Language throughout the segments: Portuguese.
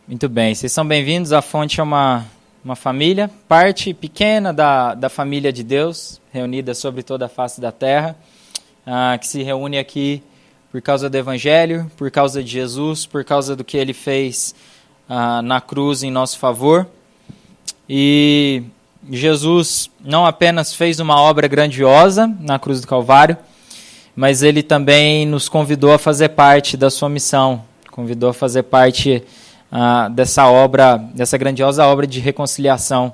Muito bem, vocês são bem-vindos. A Fonte é uma família, parte pequena da família de Deus, reunida sobre toda a face da terra, que se reúne aqui por causa do Evangelho, por causa de Jesus, por causa do que Ele fez na cruz em nosso favor. E Jesus não apenas fez uma obra grandiosa na cruz do Calvário, mas Ele também nos convidou a fazer parte da sua missão, convidou a fazer parte dessa obra, dessa grandiosa obra de reconciliação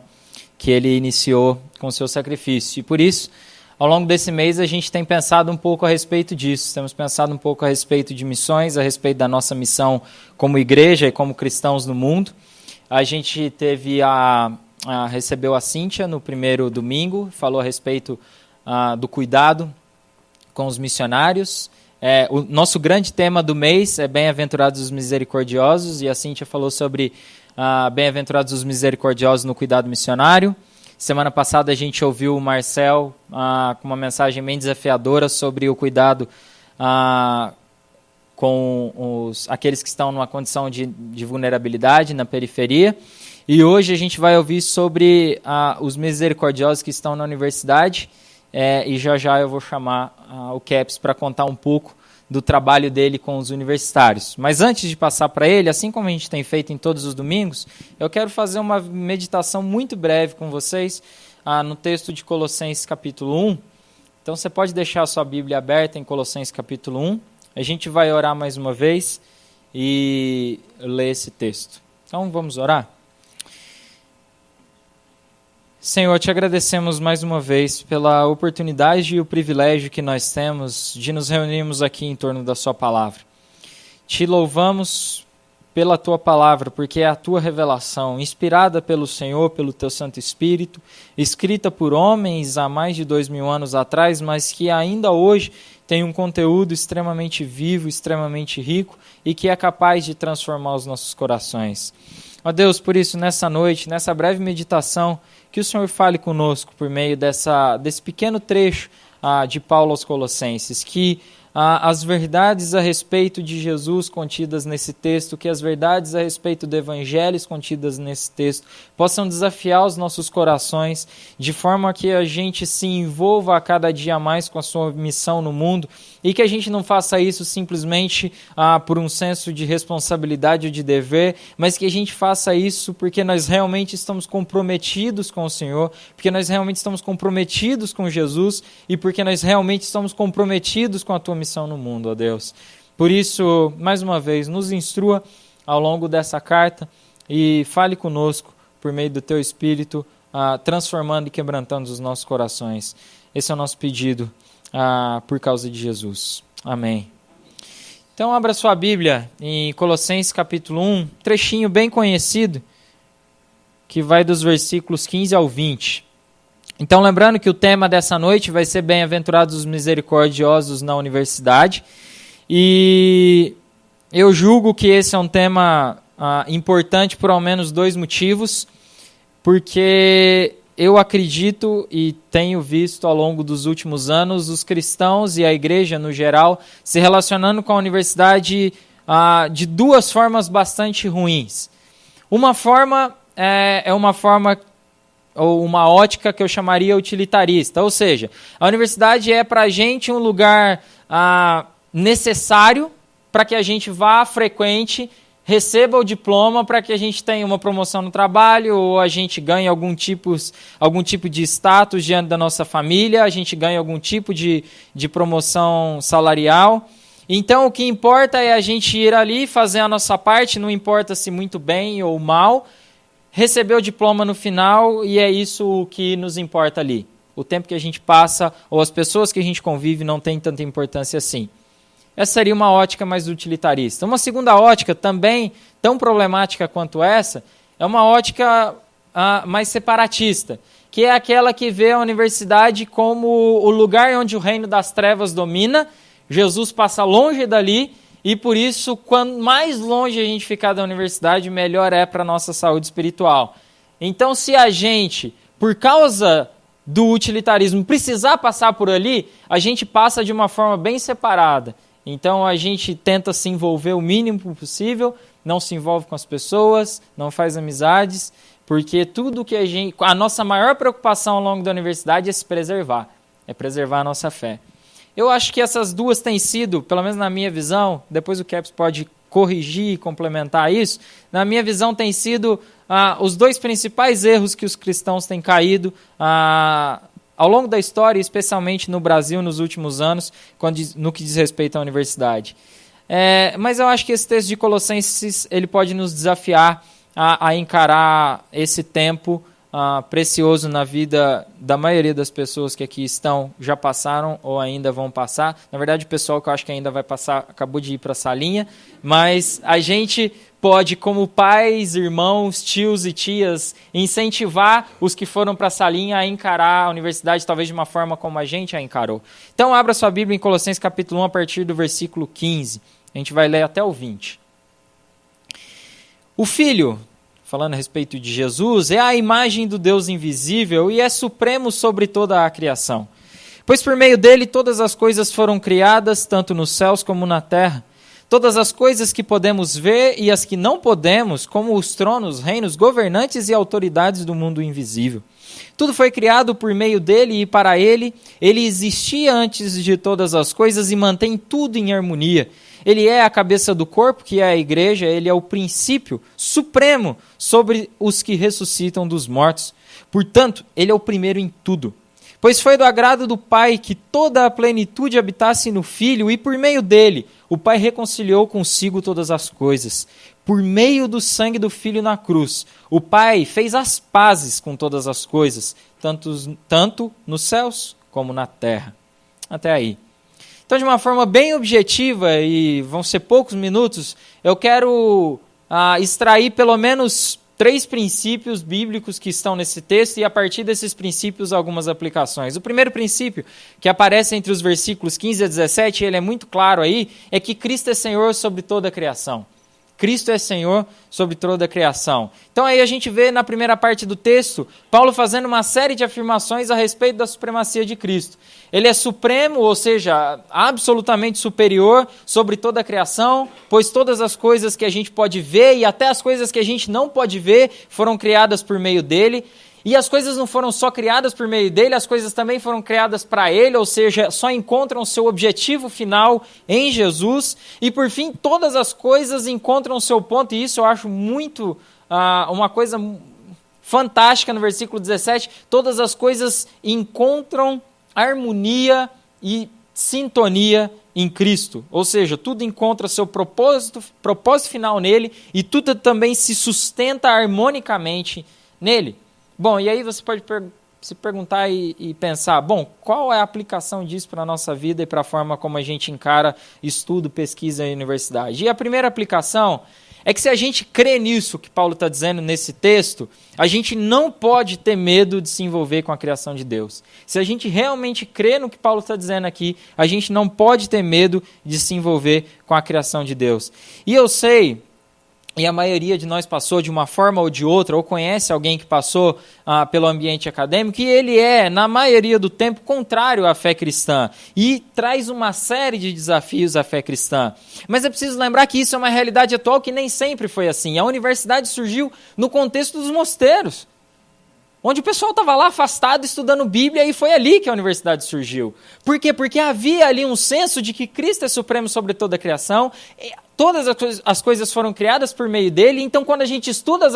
que Ele iniciou com o seu sacrifício. E por isso, ao longo desse mês, a gente tem pensado um pouco a respeito disso. Temos pensado um pouco a respeito de missões, a respeito da nossa missão como igreja e como cristãos no mundo. A gente recebeu a Cíntia no primeiro domingo, falou a respeito do cuidado com os missionários. O nosso grande tema do mês é Bem-aventurados os misericordiosos, e a Cíntia falou sobre Bem-aventurados os misericordiosos no cuidado missionário. Semana passada a gente ouviu o Marcel com uma mensagem bem desafiadora sobre o cuidado com aqueles que estão numa condição de vulnerabilidade na periferia. E hoje a gente vai ouvir sobre os misericordiosos que estão na universidade, e já eu vou chamar o Caps para contar um pouco do trabalho dele com os universitários. Mas antes de passar para ele, assim como a gente tem feito em todos os domingos, eu quero fazer uma meditação muito breve com vocês no texto de Colossenses capítulo 1. Então você pode deixar a sua Bíblia aberta em Colossenses capítulo 1. A gente vai orar mais uma vez e ler esse texto. Então vamos orar? Senhor, te agradecemos mais uma vez pela oportunidade e o privilégio que nós temos de nos reunirmos aqui em torno da sua palavra. Te louvamos pela tua palavra, porque é a tua revelação, inspirada pelo Senhor, pelo teu Santo Espírito, escrita por homens há mais de 2000 anos atrás, mas que ainda hoje tem um conteúdo extremamente vivo, extremamente rico e que é capaz de transformar os nossos corações. Ó Deus, por isso, nessa noite, nessa breve meditação, que o Senhor fale conosco por meio desse pequeno trecho de Paulo aos Colossenses, que as verdades a respeito de Jesus contidas nesse texto, que as verdades a respeito do Evangelho contidas nesse texto possam desafiar os nossos corações, de forma que a gente se envolva a cada dia mais com a sua missão no mundo, e que a gente não faça isso simplesmente por um senso de responsabilidade ou de dever, mas que a gente faça isso porque nós realmente estamos comprometidos com o Senhor, porque nós realmente estamos comprometidos com Jesus e porque nós realmente estamos comprometidos com a tua missão no mundo, ó Deus. Por isso, mais uma vez, nos instrua ao longo dessa carta e fale conosco por meio do teu Espírito, transformando e quebrantando os nossos corações. Esse é o nosso pedido por causa de Jesus. Amém. Então, abra sua Bíblia em Colossenses capítulo 1, trechinho bem conhecido, que vai dos versículos 15 ao 20. Então, lembrando que o tema dessa noite vai ser Bem-aventurados os misericordiosos na universidade. E eu julgo que esse é um tema importante por ao menos 2 motivos. Porque eu acredito e tenho visto ao longo dos últimos anos os cristãos e a igreja no geral se relacionando com a universidade de 2 formas bastante ruins. Uma forma é uma forma ou uma ótica que eu chamaria utilitarista, ou seja, a universidade é para a gente um lugar necessário para que a gente vá, frequente, receba o diploma para que a gente tenha uma promoção no trabalho, ou a gente ganhe algum tipo de status diante da nossa família, a gente ganha algum tipo de promoção salarial. Então o que importa é a gente ir ali, fazer a nossa parte, não importa se muito bem ou mal, receber o diploma no final, e é isso o que nos importa ali. O tempo que a gente passa ou as pessoas que a gente convive não tem tanta importância assim. Essa seria uma ótica mais utilitarista. Uma segunda ótica, também tão problemática quanto essa, é uma ótica mais separatista, que é aquela que vê a universidade como o lugar onde o reino das trevas domina. Jesus passa longe dali, e por isso, quanto mais longe a gente ficar da universidade, melhor é para a nossa saúde espiritual. Então, se a gente, por causa do utilitarismo, precisar passar por ali, a gente passa de uma forma bem separada. Então, a gente tenta se envolver o mínimo possível não se envolve com as pessoas, não faz amizades, porque tudo que a nossa maior preocupação ao longo da universidade é se preservar, é preservar a nossa fé. Eu acho que essas duas têm sido, pelo menos na minha visão, depois o Caps pode corrigir e complementar isso, na minha visão tem sido os dois principais erros que os cristãos têm caído ao longo da história, especialmente no Brasil nos últimos anos, no que diz respeito à universidade. Mas eu acho que esse texto de Colossenses ele pode nos desafiar a encarar esse tempo precioso na vida da maioria das pessoas que aqui estão, já passaram ou ainda vão passar. Na verdade, o pessoal que eu acho que ainda vai passar acabou de ir para a salinha, mas a gente pode, como pais, irmãos, tios e tias, incentivar os que foram para a salinha a encarar a universidade talvez de uma forma como a gente a encarou. Então, abra sua Bíblia em Colossenses capítulo 1, a partir do versículo 15. A gente vai ler até o 20. O Filho, falando a respeito de Jesus, é a imagem do Deus invisível e é supremo sobre toda a criação. Pois por meio dele todas as coisas foram criadas, tanto nos céus como na terra. Todas as coisas que podemos ver e as que não podemos, como os tronos, reinos, governantes e autoridades do mundo invisível. Tudo foi criado por meio dele e para ele. Ele existia antes de todas as coisas e mantém tudo em harmonia. Ele é a cabeça do corpo, que é a igreja, ele é o princípio supremo sobre os que ressuscitam dos mortos. Portanto, ele é o primeiro em tudo. Pois foi do agrado do Pai que toda a plenitude habitasse no Filho, e por meio dele, o Pai reconciliou consigo todas as coisas. Por meio do sangue do Filho na cruz, o Pai fez as pazes com todas as coisas, tanto nos céus como na terra. Até aí. Então, de uma forma bem objetiva, e vão ser poucos minutos, eu quero extrair pelo menos 3 princípios bíblicos que estão nesse texto e, a partir desses princípios, algumas aplicações. O primeiro princípio, que aparece entre os versículos 15 a 17, ele é muito claro aí, é que Cristo é Senhor sobre toda a criação. Cristo é Senhor sobre toda a criação. Então aí a gente vê na primeira parte do texto, Paulo fazendo uma série de afirmações a respeito da supremacia de Cristo. Ele é supremo, ou seja, absolutamente superior sobre toda a criação, pois todas as coisas que a gente pode ver e até as coisas que a gente não pode ver foram criadas por meio dele. E as coisas não foram só criadas por meio dele, as coisas também foram criadas para ele, ou seja, só encontram seu objetivo final em Jesus. E por fim, todas as coisas encontram seu ponto, e isso eu acho muito uma coisa fantástica no versículo 17. Todas as coisas encontram harmonia e sintonia em Cristo. Ou seja, tudo encontra seu propósito final nele e tudo também se sustenta harmonicamente nele. Bom, e aí você pode se perguntar e pensar, bom, qual é a aplicação disso para a nossa vida e para a forma como a gente encara estudo, pesquisa e universidade? E a primeira aplicação é que se a gente crê nisso que Paulo está dizendo nesse texto, a gente não pode ter medo de se envolver com a criação de Deus. Se a gente realmente crê no que Paulo está dizendo aqui, a gente não pode ter medo de se envolver com a criação de Deus. E eu sei, e a maioria de nós passou de uma forma ou de outra, ou conhece alguém que passou pelo ambiente acadêmico, e ele é, na maioria do tempo, contrário à fé cristã, e traz uma série de desafios à fé cristã. Mas é preciso lembrar que isso é uma realidade atual que nem sempre foi assim. A universidade surgiu no contexto dos mosteiros, onde o pessoal estava lá afastado estudando Bíblia, e foi ali que a universidade surgiu. Por quê? Porque havia ali um senso de que Cristo é supremo sobre toda a criação. Todas as coisas foram criadas por meio dele, então quando a gente estuda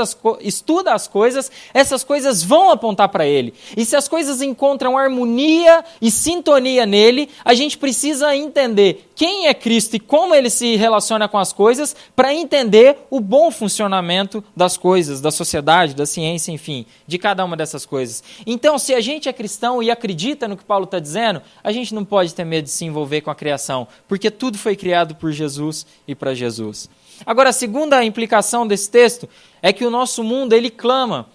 as coisas, essas coisas vão apontar para ele. E se as coisas encontram harmonia e sintonia nele, a gente precisa entender quem é Cristo e como ele se relaciona com as coisas para entender o bom funcionamento das coisas, da sociedade, da ciência, enfim, de cada uma dessas coisas. Então, se a gente é cristão e acredita no que Paulo está dizendo, a gente não pode ter medo de se envolver com a criação, porque tudo foi criado por Jesus e para Jesus. Agora, a segunda implicação desse texto é que o nosso mundo, ele clama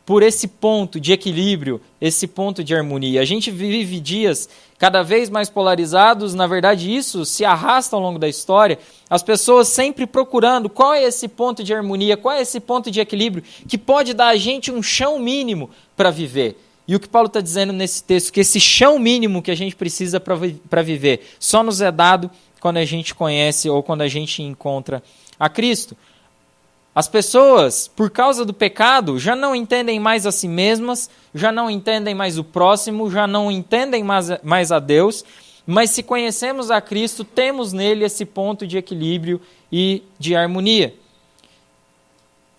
por esse ponto de equilíbrio, esse ponto de harmonia. A gente vive dias cada vez mais polarizados, na verdade isso se arrasta ao longo da história, as pessoas sempre procurando qual é esse ponto de harmonia, qual é esse ponto de equilíbrio que pode dar a gente um chão mínimo para viver. E o que Paulo está dizendo nesse texto, que esse chão mínimo que a gente precisa para viver só nos é dado quando a gente conhece ou quando a gente encontra a Cristo. As pessoas, por causa do pecado, já não entendem mais a si mesmas, já não entendem mais o próximo, já não entendem mais a Deus, mas se conhecemos a Cristo, temos nele esse ponto de equilíbrio e de harmonia.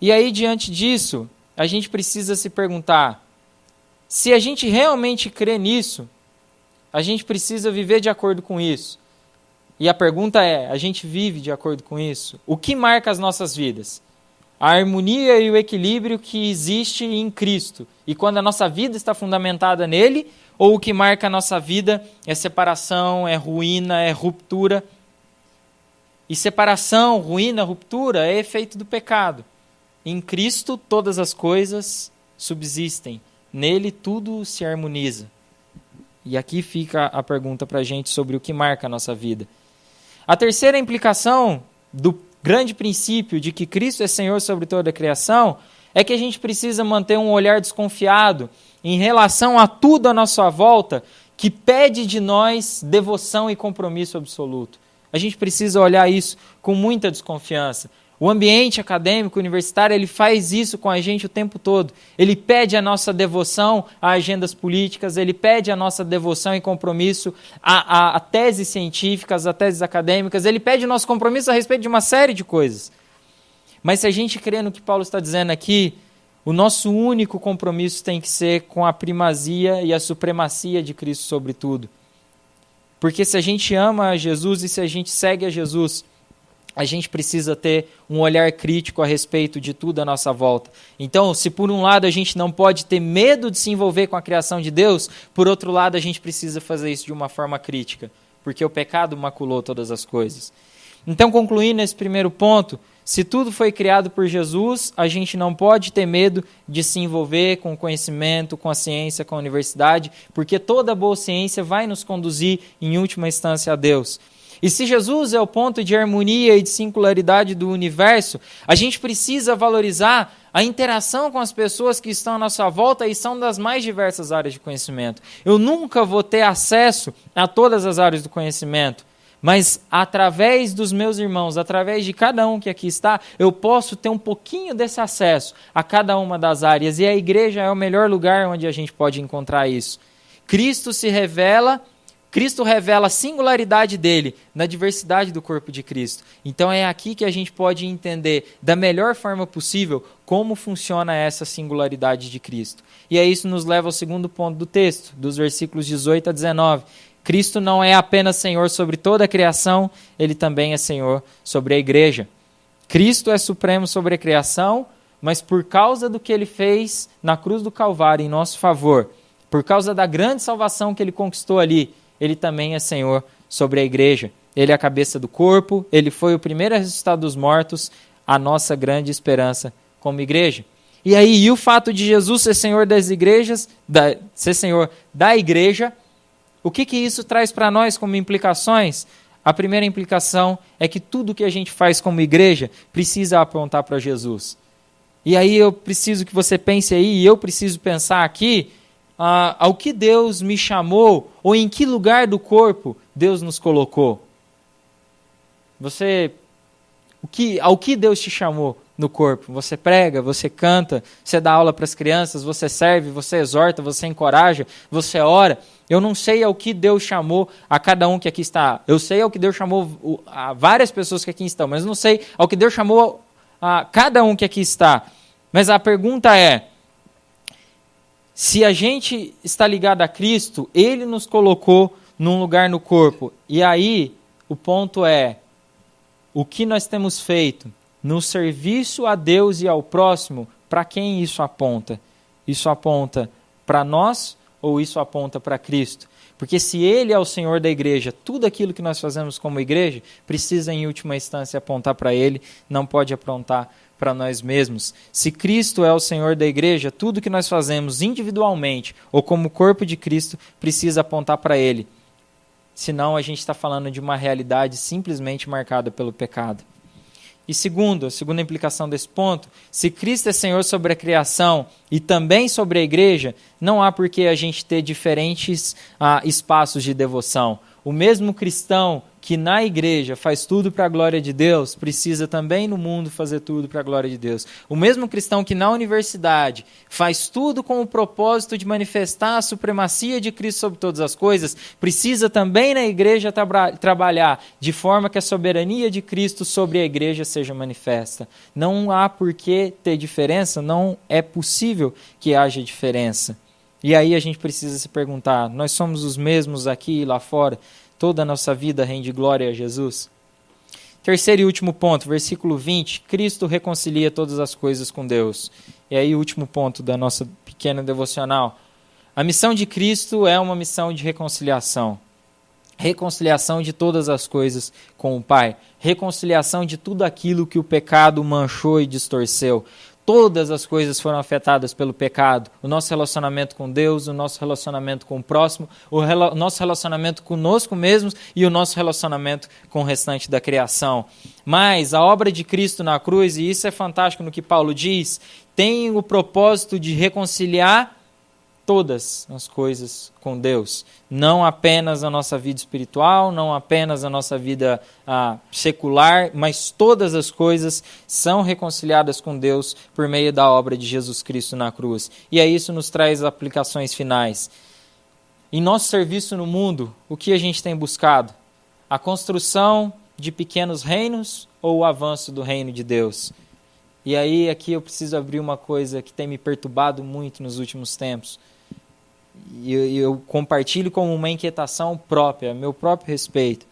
E aí, diante disso, a gente precisa se perguntar, se a gente realmente crê nisso, a gente precisa viver de acordo com isso. E a pergunta é, a gente vive de acordo com isso? O que marca as nossas vidas? A harmonia e o equilíbrio que existe em Cristo. E quando a nossa vida está fundamentada nele, ou o que marca a nossa vida é separação, é ruína, é ruptura. E separação, ruína, ruptura é efeito do pecado. Em Cristo todas as coisas subsistem. Nele tudo se harmoniza. E aqui fica a pergunta para a gente sobre o que marca a nossa vida. A terceira implicação do grande princípio de que Cristo é Senhor sobre toda a criação é que a gente precisa manter um olhar desconfiado em relação a tudo à nossa volta que pede de nós devoção e compromisso absoluto. A gente precisa olhar isso com muita desconfiança. O ambiente acadêmico, universitário, ele faz isso com a gente o tempo todo. Ele pede a nossa devoção a agendas políticas, ele pede a nossa devoção e compromisso a teses científicas, a teses acadêmicas, ele pede o nosso compromisso a respeito de uma série de coisas. Mas se a gente crê no que Paulo está dizendo aqui, o nosso único compromisso tem que ser com a primazia e a supremacia de Cristo sobre tudo. Porque se a gente ama a Jesus e se a gente segue a Jesus, a gente precisa ter um olhar crítico a respeito de tudo à nossa volta. Então, se por um lado a gente não pode ter medo de se envolver com a criação de Deus, por outro lado a gente precisa fazer isso de uma forma crítica, porque o pecado maculou todas as coisas. Então, concluindo esse primeiro ponto, se tudo foi criado por Jesus, a gente não pode ter medo de se envolver com o conhecimento, com a ciência, com a universidade, porque toda boa ciência vai nos conduzir, em última instância, a Deus. E se Jesus é o ponto de harmonia e de singularidade do universo, a gente precisa valorizar a interação com as pessoas que estão à nossa volta e são das mais diversas áreas de conhecimento. Eu nunca vou ter acesso a todas as áreas do conhecimento, mas através dos meus irmãos, através de cada um que aqui está, eu posso ter um pouquinho desse acesso a cada uma das áreas. E a igreja é o melhor lugar onde a gente pode encontrar isso. Cristo revela a singularidade dele na diversidade do corpo de Cristo. Então é aqui que a gente pode entender da melhor forma possível como funciona essa singularidade de Cristo. E aí isso nos leva ao segundo ponto do texto, dos versículos 18 a 19. Cristo não é apenas Senhor sobre toda a criação, ele também é Senhor sobre a igreja. Cristo é supremo sobre a criação, mas por causa do que ele fez na cruz do Calvário em nosso favor, por causa da grande salvação que ele conquistou ali, ele também é Senhor sobre a igreja. Ele é a cabeça do corpo, ele foi o primeiro a ressuscitar dos mortos, a nossa grande esperança como igreja. E aí, e o fato de Jesus ser Senhor das igrejas, ser Senhor da igreja, o que isso traz para nós como implicações? A primeira implicação é que tudo que a gente faz como igreja precisa apontar para Jesus. E aí eu preciso que você pense aí, e eu preciso pensar aqui, ao que Deus me chamou, ou em que lugar do corpo Deus nos colocou. Ao que Deus te chamou no corpo? Você prega, você canta, você dá aula para as crianças, você serve, você exorta, você encoraja, você ora. Eu não sei ao que Deus chamou a cada um que aqui está. Eu sei ao que Deus chamou a várias pessoas que aqui estão, mas não sei ao que Deus chamou a cada um que aqui está. Mas a pergunta é, se a gente está ligado a Cristo, Ele nos colocou num lugar no corpo. E aí, o ponto é, o que nós temos feito no serviço a Deus e ao próximo, para quem isso aponta? Isso aponta para nós ou isso aponta para Cristo? Porque se Ele é o Senhor da igreja, tudo aquilo que nós fazemos como igreja precisa, em última instância, apontar para Ele, não pode apontar para nós mesmos. Se Cristo é o Senhor da igreja, tudo que nós fazemos individualmente ou como corpo de Cristo precisa apontar para Ele. Senão a gente está falando de uma realidade simplesmente marcada pelo pecado. E a segunda implicação desse ponto, se Cristo é Senhor sobre a criação e também sobre a igreja, não há por que a gente ter diferentes espaços de devoção. O mesmo cristão que na igreja faz tudo para a glória de Deus, precisa também no mundo fazer tudo para a glória de Deus. O mesmo cristão que na universidade faz tudo com o propósito de manifestar a supremacia de Cristo sobre todas as coisas, precisa também na igreja trabalhar de forma que a soberania de Cristo sobre a igreja seja manifesta. Não há por que ter diferença, não é possível que haja diferença. E aí a gente precisa se perguntar, nós somos os mesmos aqui e lá fora? Toda a nossa vida rende glória a Jesus? Terceiro e último ponto, versículo 20. Cristo reconcilia todas as coisas com Deus. E aí o último ponto da nossa pequena devocional. A missão de Cristo é uma missão de reconciliação. Reconciliação de todas as coisas com o Pai. Reconciliação de tudo aquilo que o pecado manchou e distorceu. Todas as coisas foram afetadas pelo pecado. O nosso relacionamento com Deus, o nosso relacionamento com o próximo, o nosso relacionamento conosco mesmos e o nosso relacionamento com o restante da criação. Mas a obra de Cristo na cruz, e isso é fantástico no que Paulo diz, tem o propósito de reconciliar todas as coisas com Deus. Não apenas a nossa vida espiritual, não apenas a nossa vida secular, mas todas as coisas são reconciliadas com Deus por meio da obra de Jesus Cristo na cruz. E aí isso nos traz aplicações finais. Em nosso serviço no mundo, o que a gente tem buscado? A construção de pequenos reinos ou o avanço do reino de Deus? E aí aqui eu preciso abrir uma coisa que tem me perturbado muito nos últimos tempos. E eu compartilho como uma inquietação própria, a meu próprio respeito.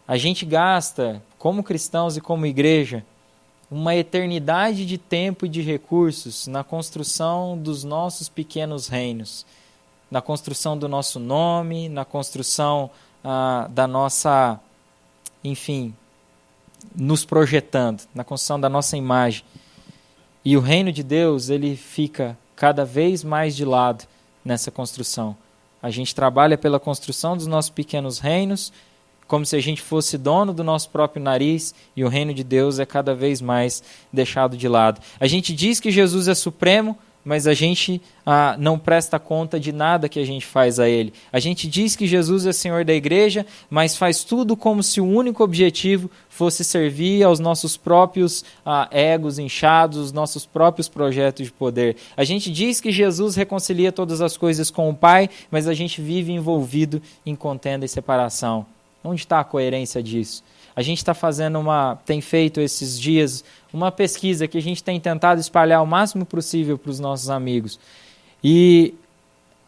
A gente gasta, como cristãos e como igreja, uma eternidade de tempo e de recursos na construção dos nossos pequenos reinos, na construção do nosso nome, na construção da nossa, enfim, nos projetando, na construção da nossa imagem. E o reino de Deus, ele fica cada vez mais de lado nessa construção. A gente trabalha pela construção dos nossos pequenos reinos, como se a gente fosse dono do nosso próprio nariz, e o reino de Deus é cada vez mais deixado de lado. A gente diz que Jesus é supremo, mas a gente não presta conta de nada que a gente faz a Ele. A gente diz que Jesus é Senhor da igreja, mas faz tudo como se o único objetivo fosse servir aos nossos próprios egos inchados, os nossos próprios projetos de poder. A gente diz que Jesus reconcilia todas as coisas com o Pai, mas a gente vive envolvido em contenda e separação. Onde está a coerência disso? A gente tem feito esses dias uma pesquisa que a gente tem tentado espalhar o máximo possível para os nossos amigos. E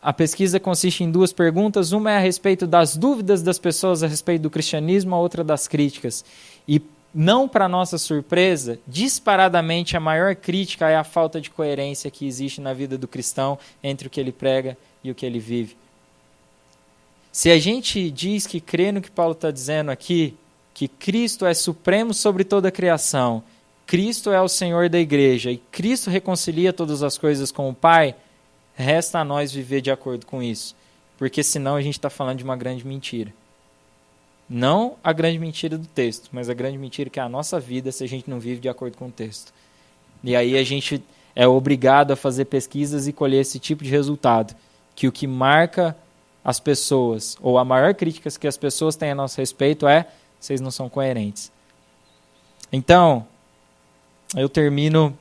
a pesquisa consiste em 2 perguntas. Uma é a respeito das dúvidas das pessoas a respeito do cristianismo, a outra das críticas. E não para nossa surpresa, disparadamente a maior crítica é a falta de coerência que existe na vida do cristão entre o que ele prega e o que ele vive. Se a gente diz que crê no que Paulo está dizendo aqui, que Cristo é supremo sobre toda a criação, Cristo é o Senhor da igreja e Cristo reconcilia todas as coisas com o Pai, resta a nós viver de acordo com isso. Porque senão a gente está falando de uma grande mentira. Não a grande mentira do texto, mas a grande mentira que é a nossa vida se a gente não vive de acordo com o texto. E aí a gente é obrigado a fazer pesquisas e colher esse tipo de resultado. Que o que marca as pessoas, ou a maior crítica que as pessoas têm a nosso respeito é: vocês não são coerentes. Então, eu termino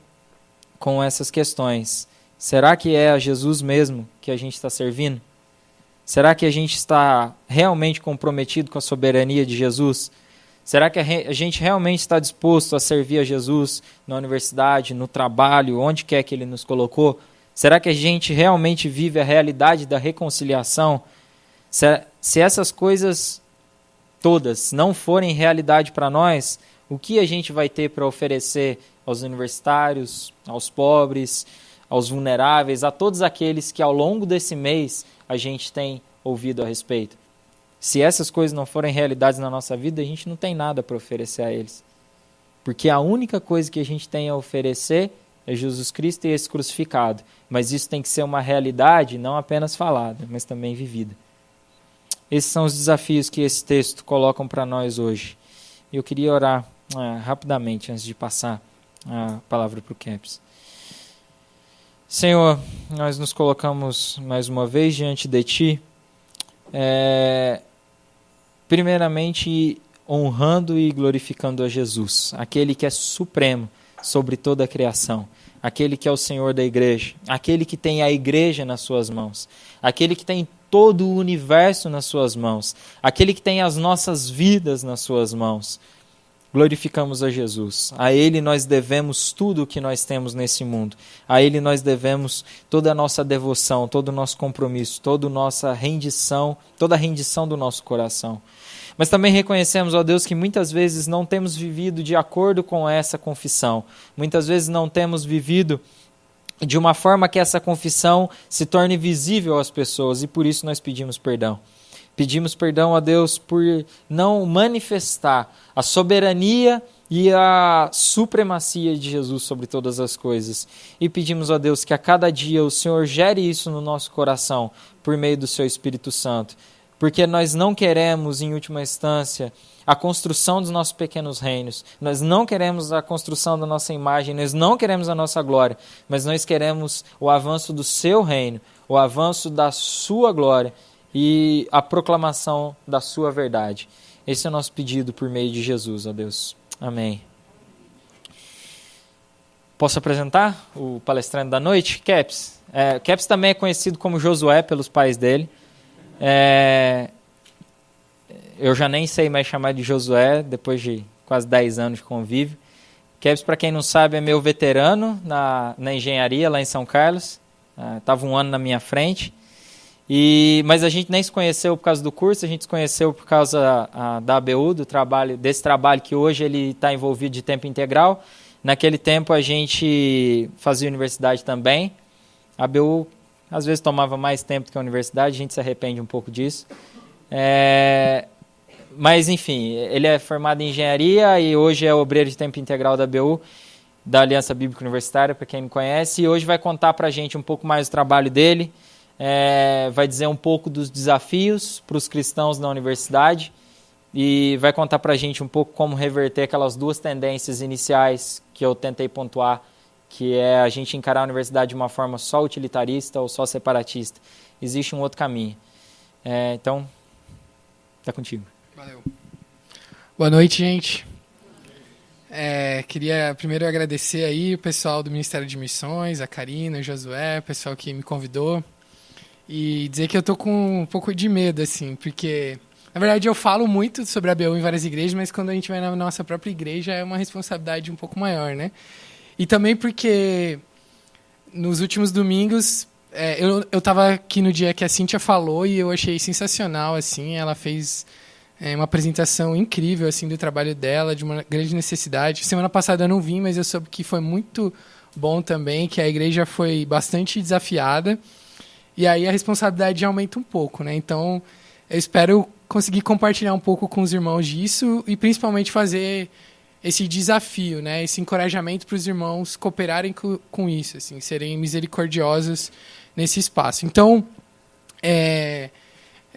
com essas questões. Será que é a Jesus mesmo que a gente está servindo? Será que a gente está realmente comprometido com a soberania de Jesus? Será que a gente realmente está disposto a servir a Jesus na universidade, no trabalho, onde quer que Ele nos colocou? Será que a gente realmente vive a realidade da reconciliação? Se essas coisas todas não forem realidade para nós, o que a gente vai ter para oferecer aos universitários, aos pobres, aos vulneráveis, a todos aqueles que ao longo desse mês a gente tem ouvido a respeito? Se essas coisas não forem realidades na nossa vida, a gente não tem nada para oferecer a eles. Porque a única coisa que a gente tem a oferecer é Jesus Cristo e esse crucificado. Mas isso tem que ser uma realidade não apenas falada, mas também vivida. Esses são os desafios que esse texto colocam para nós hoje. Eu queria orar rapidamente antes de passar a palavra para o Caps. Senhor, nós nos colocamos mais uma vez diante de Ti, Primeiramente, honrando e glorificando a Jesus, aquele que é supremo sobre toda a criação, aquele que é o Senhor da igreja, aquele que tem a igreja nas suas mãos, aquele que tem todo o universo nas suas mãos, aquele que tem as nossas vidas nas suas mãos. Glorificamos a Jesus. A Ele nós devemos tudo o que nós temos nesse mundo. A Ele nós devemos toda a nossa devoção, todo o nosso compromisso, toda a nossa rendição, toda a rendição do nosso coração. Mas também reconhecemos, ó Deus, que muitas vezes não temos vivido de acordo com essa confissão. Muitas vezes não temos vivido de uma forma que essa confissão se torne visível às pessoas, e por isso nós pedimos perdão. Pedimos perdão a Deus por não manifestar a soberania e a supremacia de Jesus sobre todas as coisas. E pedimos a Deus que a cada dia o Senhor gere isso no nosso coração por meio do Seu Espírito Santo. Porque nós não queremos, em última instância, a construção dos nossos pequenos reinos. Nós não queremos a construção da nossa imagem, nós não queremos a nossa glória, mas nós queremos o avanço do Seu reino, o avanço da Sua glória e a proclamação da Sua verdade. Esse é o nosso pedido por meio de Jesus, ó Deus. Amém. Posso apresentar o palestrante da noite? Caps. Caps também é conhecido como Josué pelos pais dele. Eu já nem sei mais chamar de Josué, depois de quase 10 anos de convívio. Caps, para quem não sabe, é meu veterano na engenharia lá em São Carlos. Estava um ano na minha frente. Mas a gente nem se conheceu por causa do curso, a gente se conheceu por causa da ABU, desse trabalho que hoje ele está envolvido de tempo integral. Naquele tempo a gente fazia universidade também. A ABU às vezes tomava mais tempo do que a universidade, a gente se arrepende um pouco disso. Mas enfim, ele é formado em engenharia e hoje é obreiro de tempo integral da ABU, da Aliança Bíblica Universitária, para quem não conhece. E hoje vai contar para a gente um pouco mais do trabalho dele. Vai dizer um pouco dos desafios para os cristãos na universidade e vai contar para a gente um pouco como reverter aquelas duas tendências iniciais que eu tentei pontuar, que é a gente encarar a universidade de uma forma só utilitarista ou só separatista. Existe um outro caminho. Então, está contigo. Valeu. Boa noite, gente. Queria primeiro agradecer aí o pessoal do Ministério de Missões, a Karina, o Josué, o pessoal que me convidou. E dizer que eu tô com um pouco de medo, assim, porque, na verdade, eu falo muito sobre a ABU em várias igrejas, mas quando a gente vai na nossa própria igreja é uma responsabilidade um pouco maior, né? E também porque nos últimos domingos, eu tava aqui no dia que a Cíntia falou e eu achei sensacional, assim, ela fez uma apresentação incrível, assim, do trabalho dela, de uma grande necessidade. Semana passada eu não vim, mas eu soube que foi muito bom também, que a igreja foi bastante desafiada. E aí a responsabilidade aumenta um pouco, né? Então, eu espero conseguir compartilhar um pouco com os irmãos disso e principalmente fazer esse desafio, né? Esse encorajamento para os irmãos cooperarem com isso, assim, serem misericordiosos nesse espaço. Então,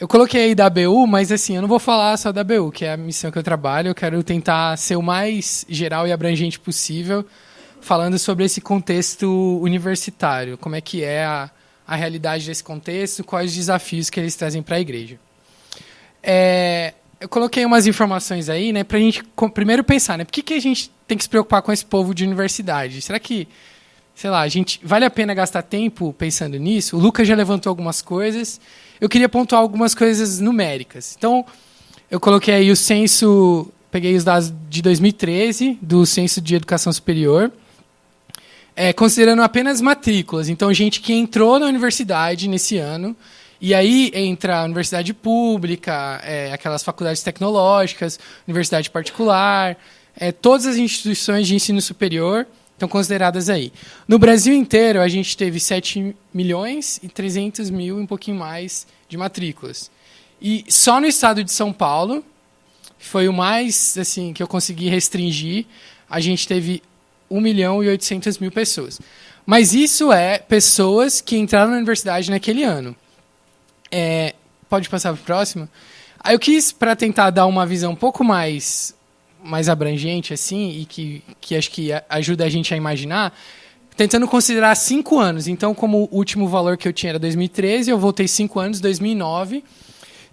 eu coloquei aí da ABU, mas assim, eu não vou falar só da ABU, que é a missão que eu trabalho. Eu quero tentar ser o mais geral e abrangente possível, falando sobre esse contexto universitário, como é que é a realidade desse contexto, quais os desafios que eles trazem para a igreja. Eu coloquei umas informações aí, né, para a gente primeiro pensar, né, por que a gente tem que se preocupar com esse povo de universidade? Será que, sei lá, vale a pena gastar tempo pensando nisso? O Lucas já levantou algumas coisas. Eu queria pontuar algumas coisas numéricas. Então, eu coloquei aí o censo, peguei os dados de 2013, do Censo de Educação Superior, considerando apenas matrículas. Então, gente que entrou na universidade nesse ano, e aí entra a universidade pública, aquelas faculdades tecnológicas, universidade particular, todas as instituições de ensino superior estão consideradas aí. No Brasil inteiro, a gente teve 7.300.000, um pouquinho mais, de matrículas. E só no estado de São Paulo, foi o mais assim, que eu consegui restringir, a gente teve 1.800.000 pessoas. Mas isso é pessoas que entraram na universidade naquele ano. Pode passar para o próximo? Aí eu quis, para tentar dar uma visão um pouco mais abrangente, assim, e que acho que ajuda a gente a imaginar, tentando considerar 5 anos. Então, como o último valor que eu tinha era 2013, eu voltei 5 anos, 2009.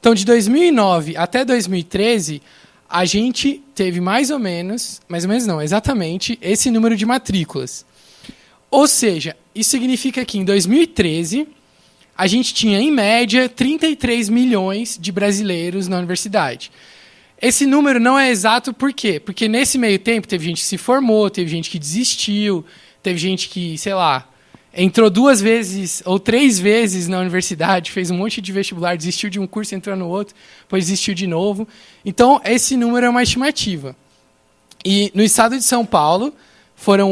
Então, de 2009 até 2013, a gente teve mais ou menos não, exatamente esse número de matrículas. Ou seja, isso significa que em 2013, a gente tinha, em média, 33 milhões de brasileiros na universidade. Esse número não é exato por quê? Porque nesse meio tempo teve gente que se formou, teve gente que desistiu, teve gente que, sei lá, entrou 2 vezes ou 3 vezes na universidade, fez um monte de vestibular, desistiu de um curso, entrou no outro, depois desistiu de novo. Então, esse número é uma estimativa. E no estado de São Paulo, foram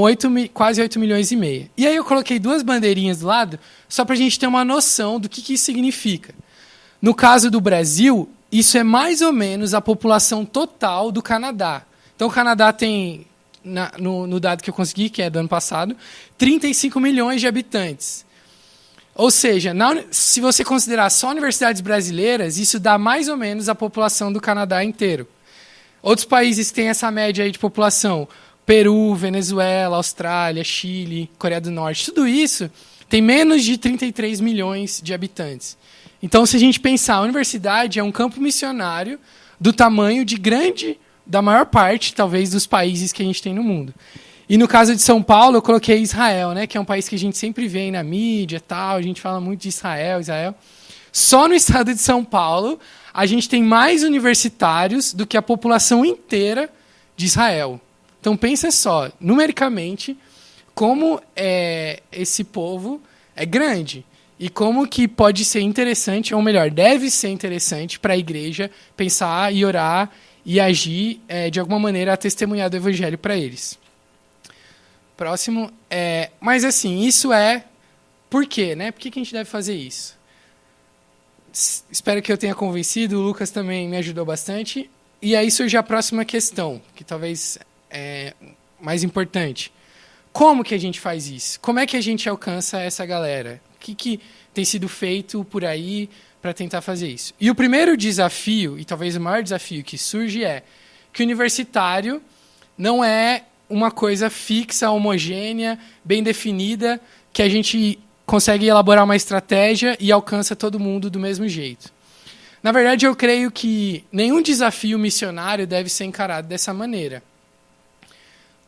quase 8 milhões e meio. E aí eu coloquei 2 bandeirinhas do lado, só para a gente ter uma noção do que isso significa. No caso do Brasil, isso é mais ou menos a população total do Canadá. Então, o Canadá tem, no dado que eu consegui, que é do ano passado, 35 milhões de habitantes. Ou seja, se você considerar só universidades brasileiras, isso dá mais ou menos a população do Canadá inteiro. Outros países que têm essa média aí de população, Peru, Venezuela, Austrália, Chile, Coreia do Norte, tudo isso tem menos de 33 milhões de habitantes. Então, se a gente pensar, a universidade é um campo missionário do tamanho da maior parte, talvez, dos países que a gente tem no mundo. E no caso de São Paulo, eu coloquei Israel, né, que é um país que a gente sempre vê aí na mídia e tal, a gente fala muito de Israel. Só no estado de São Paulo, a gente tem mais universitários do que a população inteira de Israel. Então, pensa só, numericamente, como esse povo é grande. E como que pode ser interessante, ou melhor, deve ser interessante para a igreja pensar e orar e agir de alguma maneira a testemunhar do evangelho para eles. Próximo. Mas assim, isso é... Por quê? Né? Por que a gente deve fazer isso? Espero que eu tenha convencido, o Lucas também me ajudou bastante. E aí surge a próxima questão, que talvez é mais importante. Como que a gente faz isso? Como é que a gente alcança essa galera? O que tem sido feito por aí para tentar fazer isso? E o primeiro desafio, e talvez o maior desafio que surge, é que o universitário não é uma coisa fixa, homogênea, bem definida, que a gente consegue elaborar uma estratégia e alcança todo mundo do mesmo jeito. Na verdade, eu creio que nenhum desafio missionário deve ser encarado dessa maneira.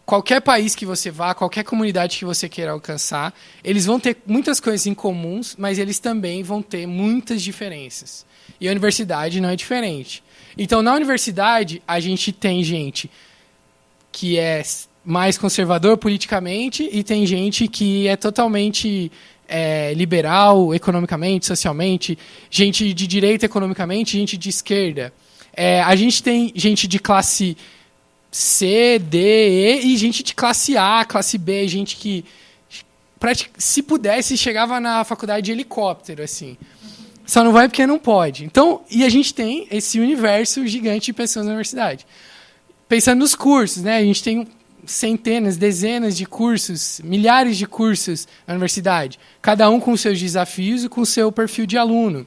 Qualquer país que você vá, qualquer comunidade que você queira alcançar, eles vão ter muitas coisas em comuns, mas eles também vão ter muitas diferenças. E a universidade não é diferente. Então, na universidade, a gente tem gente que é mais conservador politicamente e tem gente que é totalmente liberal economicamente, socialmente, gente de direita economicamente, gente de esquerda. A gente tem gente de classe C, D, E e gente de classe A, classe B, gente que, se pudesse, chegava na faculdade de helicóptero, assim. Só não vai porque não pode. Então, e a gente tem esse universo gigante de pessoas na universidade. Pensando nos cursos, né? A gente tem centenas, dezenas de cursos, milhares de cursos na universidade, cada um com seus desafios e com seu perfil de aluno.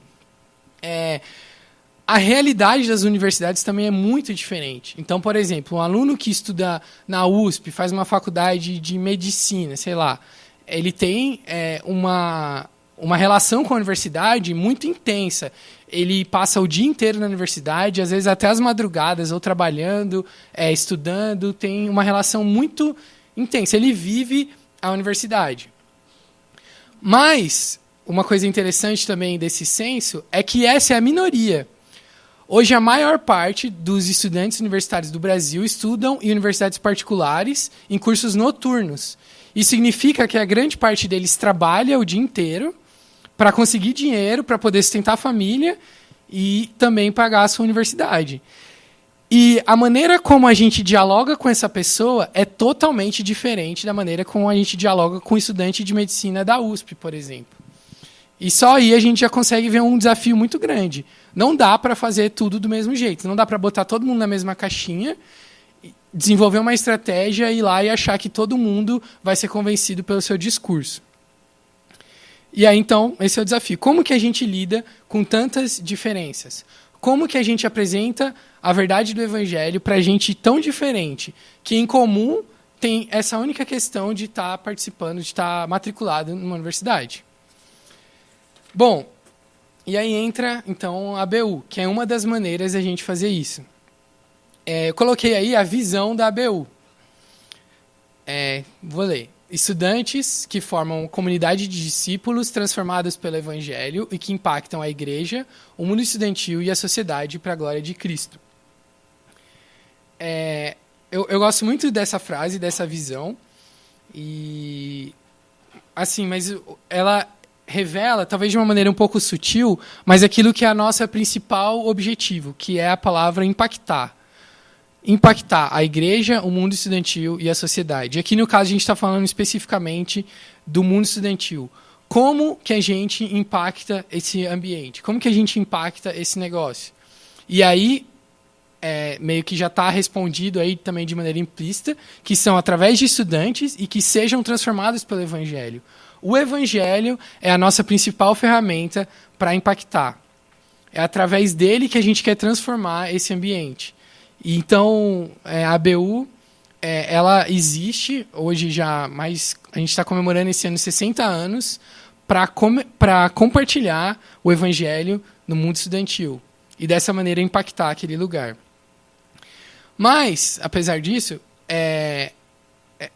A realidade das universidades também é muito diferente. Então, por exemplo, um aluno que estuda na USP, faz uma faculdade de medicina, sei lá, ele tem uma relação com a universidade muito intensa. Ele passa o dia inteiro na universidade, às vezes até as madrugadas, ou trabalhando, estudando, tem uma relação muito intensa. Ele vive a universidade. Mas, uma coisa interessante também desse censo é que essa é a minoria. Hoje, a maior parte dos estudantes universitários do Brasil estudam em universidades particulares, em cursos noturnos. Isso significa que a grande parte deles trabalha o dia inteiro para conseguir dinheiro, para poder sustentar a família e também pagar a sua universidade. E a maneira como a gente dialoga com essa pessoa é totalmente diferente da maneira como a gente dialoga com um estudante de medicina da USP, por exemplo. E só aí a gente já consegue ver um desafio muito grande. Não dá para fazer tudo do mesmo jeito. Não dá para botar todo mundo na mesma caixinha, desenvolver uma estratégia, ir lá e achar que todo mundo vai ser convencido pelo seu discurso. E aí, então, esse é o desafio. Como que a gente lida com tantas diferenças? Como que a gente apresenta a verdade do Evangelho para gente tão diferente, que em comum tem essa única questão de estar participando, de estar matriculado numa universidade? Bom, E aí entra, então, a ABU, que é uma das maneiras de a gente fazer isso. Eu coloquei aí a visão da ABU. Vou ler. Estudantes que formam comunidade de discípulos transformados pelo Evangelho e que impactam a igreja, o mundo estudantil e a sociedade para a glória de Cristo. Eu gosto muito dessa frase, dessa visão. E assim, mas ela revela, talvez de uma maneira um pouco sutil, mas aquilo que é a nossa principal objetivo, que é a palavra impactar. Impactar a igreja, o mundo estudantil e a sociedade. Aqui, no caso, a gente está falando especificamente do mundo estudantil. Como que a gente impacta esse ambiente? Como que a gente impacta esse negócio? E aí, meio que já está respondido aí também de maneira implícita, que são através de estudantes e que sejam transformados pelo Evangelho. O Evangelho é a nossa principal ferramenta para impactar. É através dele que a gente quer transformar esse ambiente. Então, a ABU, ela existe hoje já, mas a gente está comemorando esse ano 60 anos para compartilhar o Evangelho no mundo estudantil e dessa maneira impactar aquele lugar. Mas, apesar disso,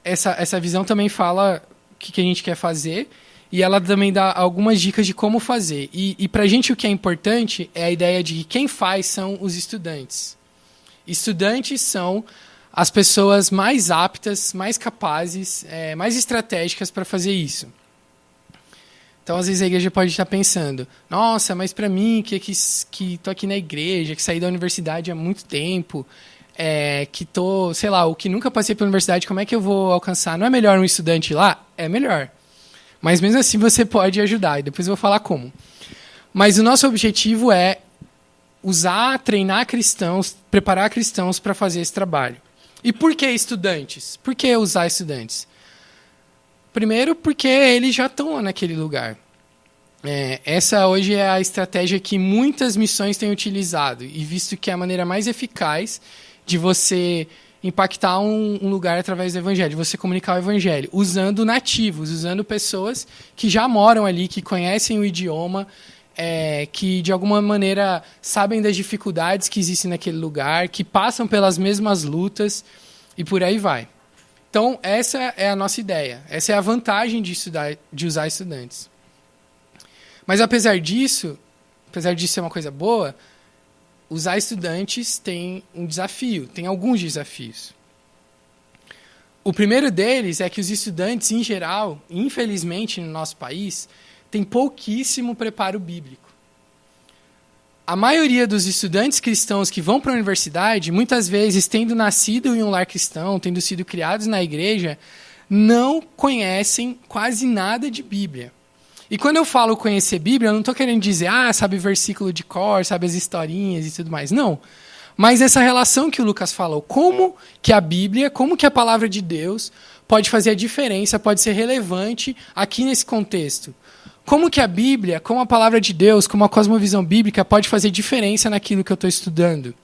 essa visão também fala o que a gente quer fazer e ela também dá algumas dicas de como fazer. E para a gente o que é importante é a ideia de que quem faz são os estudantes. Estudantes são as pessoas mais aptas, mais capazes, mais estratégicas para fazer isso. Então, às vezes, a igreja pode estar pensando, nossa, mas para mim, que estou aqui na igreja, que saí da universidade há muito tempo, que estou, sei lá, o que nunca passei pela universidade, como é que eu vou alcançar? Não é melhor um estudante lá? É melhor. Mas mesmo assim você pode ajudar, e depois eu vou falar como. Mas o nosso objetivo é treinar cristãos, preparar cristãos para fazer esse trabalho. E por que estudantes? Por que usar estudantes? Primeiro, porque eles já estão lá naquele lugar. Essa hoje é a estratégia que muitas missões têm utilizado, e visto que é a maneira mais eficaz de você impactar um lugar através do Evangelho, de você comunicar o Evangelho, usando nativos, usando pessoas que já moram ali, que conhecem o idioma, que de alguma maneira sabem das dificuldades que existem naquele lugar, que passam pelas mesmas lutas e por aí vai. Então, essa é a nossa ideia. Essa é a vantagem de usar estudantes. Mas apesar disso ser uma coisa boa, usar estudantes tem um desafio, tem alguns desafios. O primeiro deles é que os estudantes, em geral, infelizmente no nosso país, têm pouquíssimo preparo bíblico. A maioria dos estudantes cristãos que vão para a universidade, muitas vezes tendo nascido em um lar cristão, tendo sido criados na igreja, não conhecem quase nada de Bíblia. E quando eu falo conhecer Bíblia, eu não estou querendo dizer, sabe versículo de cor, sabe as historinhas e tudo mais. Não. Mas essa relação que o Lucas falou, como que a Bíblia, como que a palavra de Deus pode fazer a diferença, pode ser relevante aqui nesse contexto. Como que a Bíblia, como a palavra de Deus, como a cosmovisão bíblica pode fazer diferença naquilo que eu estou estudando?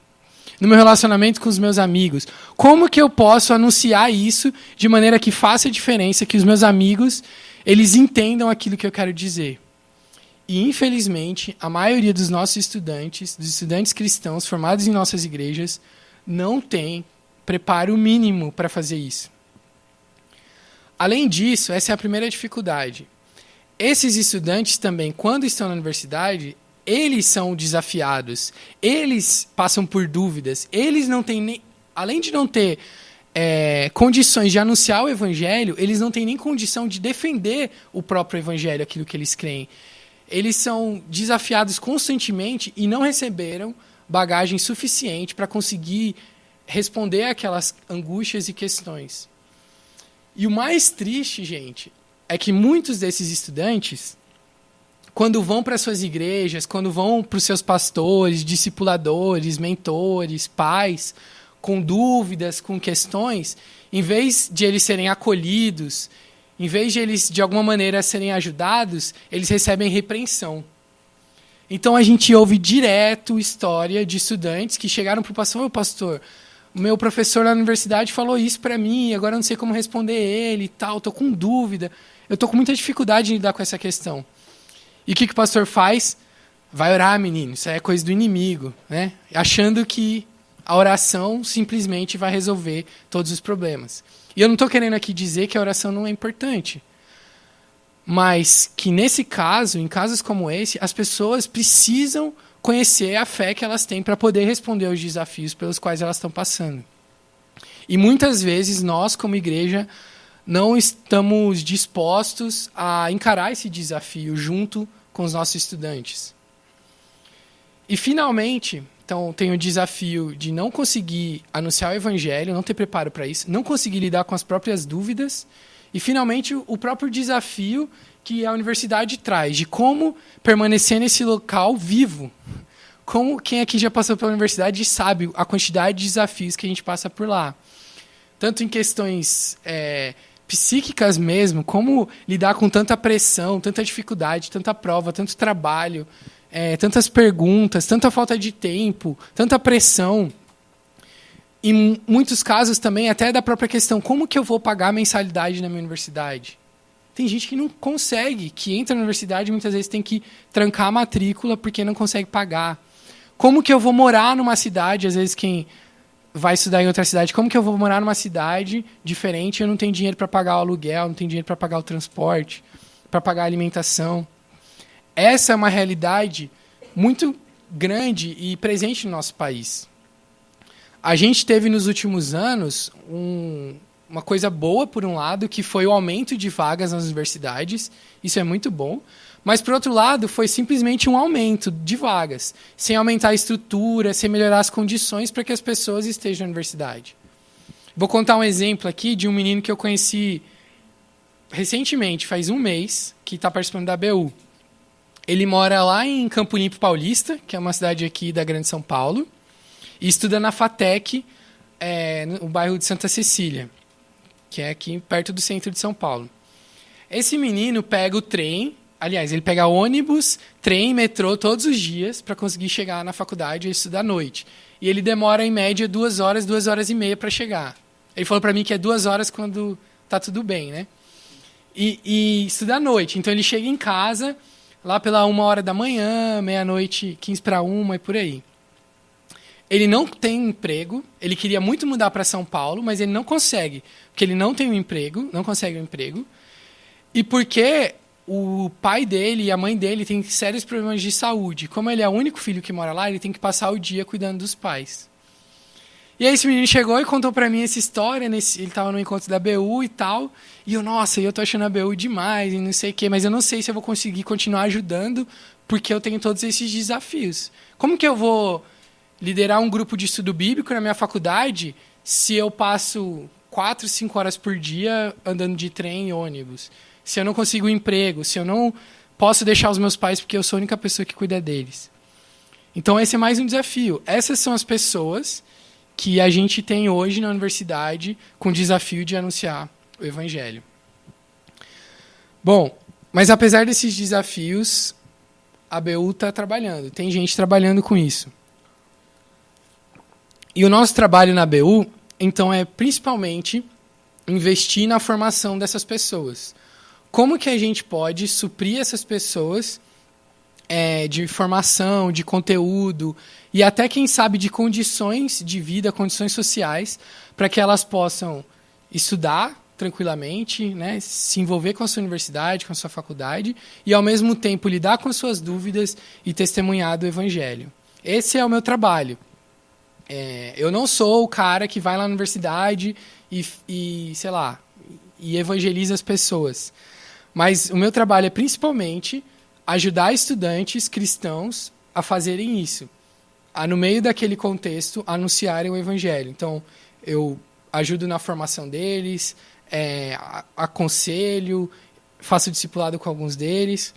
No meu relacionamento com os meus amigos. Como que eu posso anunciar isso de maneira que faça diferença, que os meus amigos eles entendam aquilo que eu quero dizer? E, infelizmente, a maioria dos nossos estudantes, dos estudantes cristãos formados em nossas igrejas, não tem preparo mínimo para fazer isso. Além disso, essa é a primeira dificuldade. Esses estudantes também, quando estão na universidade, eles são desafiados, eles passam por dúvidas, eles não têm nem, além de não ter condições de anunciar o Evangelho, eles não têm nem condição de defender o próprio Evangelho, aquilo que eles creem. Eles são desafiados constantemente e não receberam bagagem suficiente para conseguir responder aquelas angústias e questões. E o mais triste, gente, é que muitos desses estudantes, quando vão para suas igrejas, quando vão para os seus pastores, discipuladores, mentores, pais, com dúvidas, com questões, em vez de eles serem acolhidos, em vez de eles, de alguma maneira, serem ajudados, eles recebem repreensão. Então, a gente ouve direto história de estudantes que chegaram para o pastor, pastor, o meu professor na universidade falou isso para mim, agora eu não sei como responder ele e tal, estou com dúvida, eu estou com muita dificuldade em lidar com essa questão. E o que o pastor faz? Vai orar, menino, isso aí é coisa do inimigo, né? Achando que a oração simplesmente vai resolver todos os problemas. E eu não estou querendo aqui dizer que a oração não é importante, mas que nesse caso, em casos como esse, as pessoas precisam conhecer a fé que elas têm para poder responder aos desafios pelos quais elas estão passando. E muitas vezes nós, como igreja, não estamos dispostos a encarar esse desafio junto com os nossos estudantes. E, finalmente, então, tem o desafio de não conseguir anunciar o evangelho, não ter preparo para isso, não conseguir lidar com as próprias dúvidas. E, finalmente, o próprio desafio que a universidade traz, de como permanecer nesse local vivo. Como quem aqui já passou pela universidade sabe a quantidade de desafios que a gente passa por lá. Tanto em questões psíquicas mesmo, como lidar com tanta pressão, tanta dificuldade, tanta prova, tanto trabalho, tantas perguntas, tanta falta de tempo, tanta pressão. Em muitos casos também, até da própria questão, como que eu vou pagar a mensalidade na minha universidade? Tem gente que não consegue, que entra na universidade e muitas vezes tem que trancar a matrícula porque não consegue pagar. Como que eu vou morar numa cidade, às vezes quem vai estudar em outra cidade, como que eu vou morar numa cidade diferente e eu não tenho dinheiro para pagar o aluguel, não tenho dinheiro para pagar o transporte, para pagar a alimentação? Essa é uma realidade muito grande e presente no nosso país. A gente teve nos últimos anos uma coisa boa, por um lado, que foi o aumento de vagas nas universidades. Isso é muito bom. Mas, por outro lado, foi simplesmente um aumento de vagas, sem aumentar a estrutura, sem melhorar as condições para que as pessoas estejam na universidade. Vou contar um exemplo aqui de um menino que eu conheci recentemente, faz um mês, que está participando da BU. Ele mora lá em Campo Limpo Paulista, que é uma cidade aqui da Grande São Paulo, e estuda na FATEC, no bairro de Santa Cecília, que é aqui perto do centro de São Paulo. Esse menino pega o trem, aliás, ele pega ônibus, trem, metrô todos os dias para conseguir chegar na faculdade e estudar à noite. E ele demora, em média, 2 horas, 2 horas e meia para chegar. Ele falou para mim que é 2 horas quando tá tudo bem, né? E estuda à noite. Então, ele chega em casa lá pela 1h da manhã, meia-noite, 1:45 e por aí. Ele não tem emprego, ele queria muito mudar para São Paulo, mas ele não consegue, porque ele não tem um emprego, não consegue um emprego, e porque o pai dele e a mãe dele têm sérios problemas de saúde. Como ele é o único filho que mora lá, ele tem que passar o dia cuidando dos pais. E aí esse menino chegou e contou para mim essa história, ele estava no encontro da BU e tal, e eu tô achando a BU demais, e não sei o quê, mas eu não sei se eu vou conseguir continuar ajudando, porque eu tenho todos esses desafios. Como que eu vou liderar um grupo de estudo bíblico na minha faculdade se eu passo 4, 5 horas por dia andando de trem e ônibus? Se eu não consigo um emprego, se eu não posso deixar os meus pais porque eu sou a única pessoa que cuida deles. Então, esse é mais um desafio. Essas são as pessoas que a gente tem hoje na universidade com o desafio de anunciar o evangelho. Bom, mas apesar desses desafios, a BU está trabalhando. Tem gente trabalhando com isso. E o nosso trabalho na BU, então, é principalmente investir na formação dessas pessoas. Como que a gente pode suprir essas pessoas de formação, de conteúdo e até, quem sabe, de condições de vida, condições sociais, para que elas possam estudar tranquilamente, né, se envolver com a sua universidade, com a sua faculdade e, ao mesmo tempo, lidar com as suas dúvidas e testemunhar do evangelho. Esse é o meu trabalho. Eu não sou o cara que vai lá na universidade e sei lá, e evangeliza as pessoas. Mas o meu trabalho é principalmente ajudar estudantes cristãos a fazerem isso, a, no meio daquele contexto, anunciarem o evangelho. Então, eu ajudo na formação deles, aconselho, faço discipulado com alguns deles.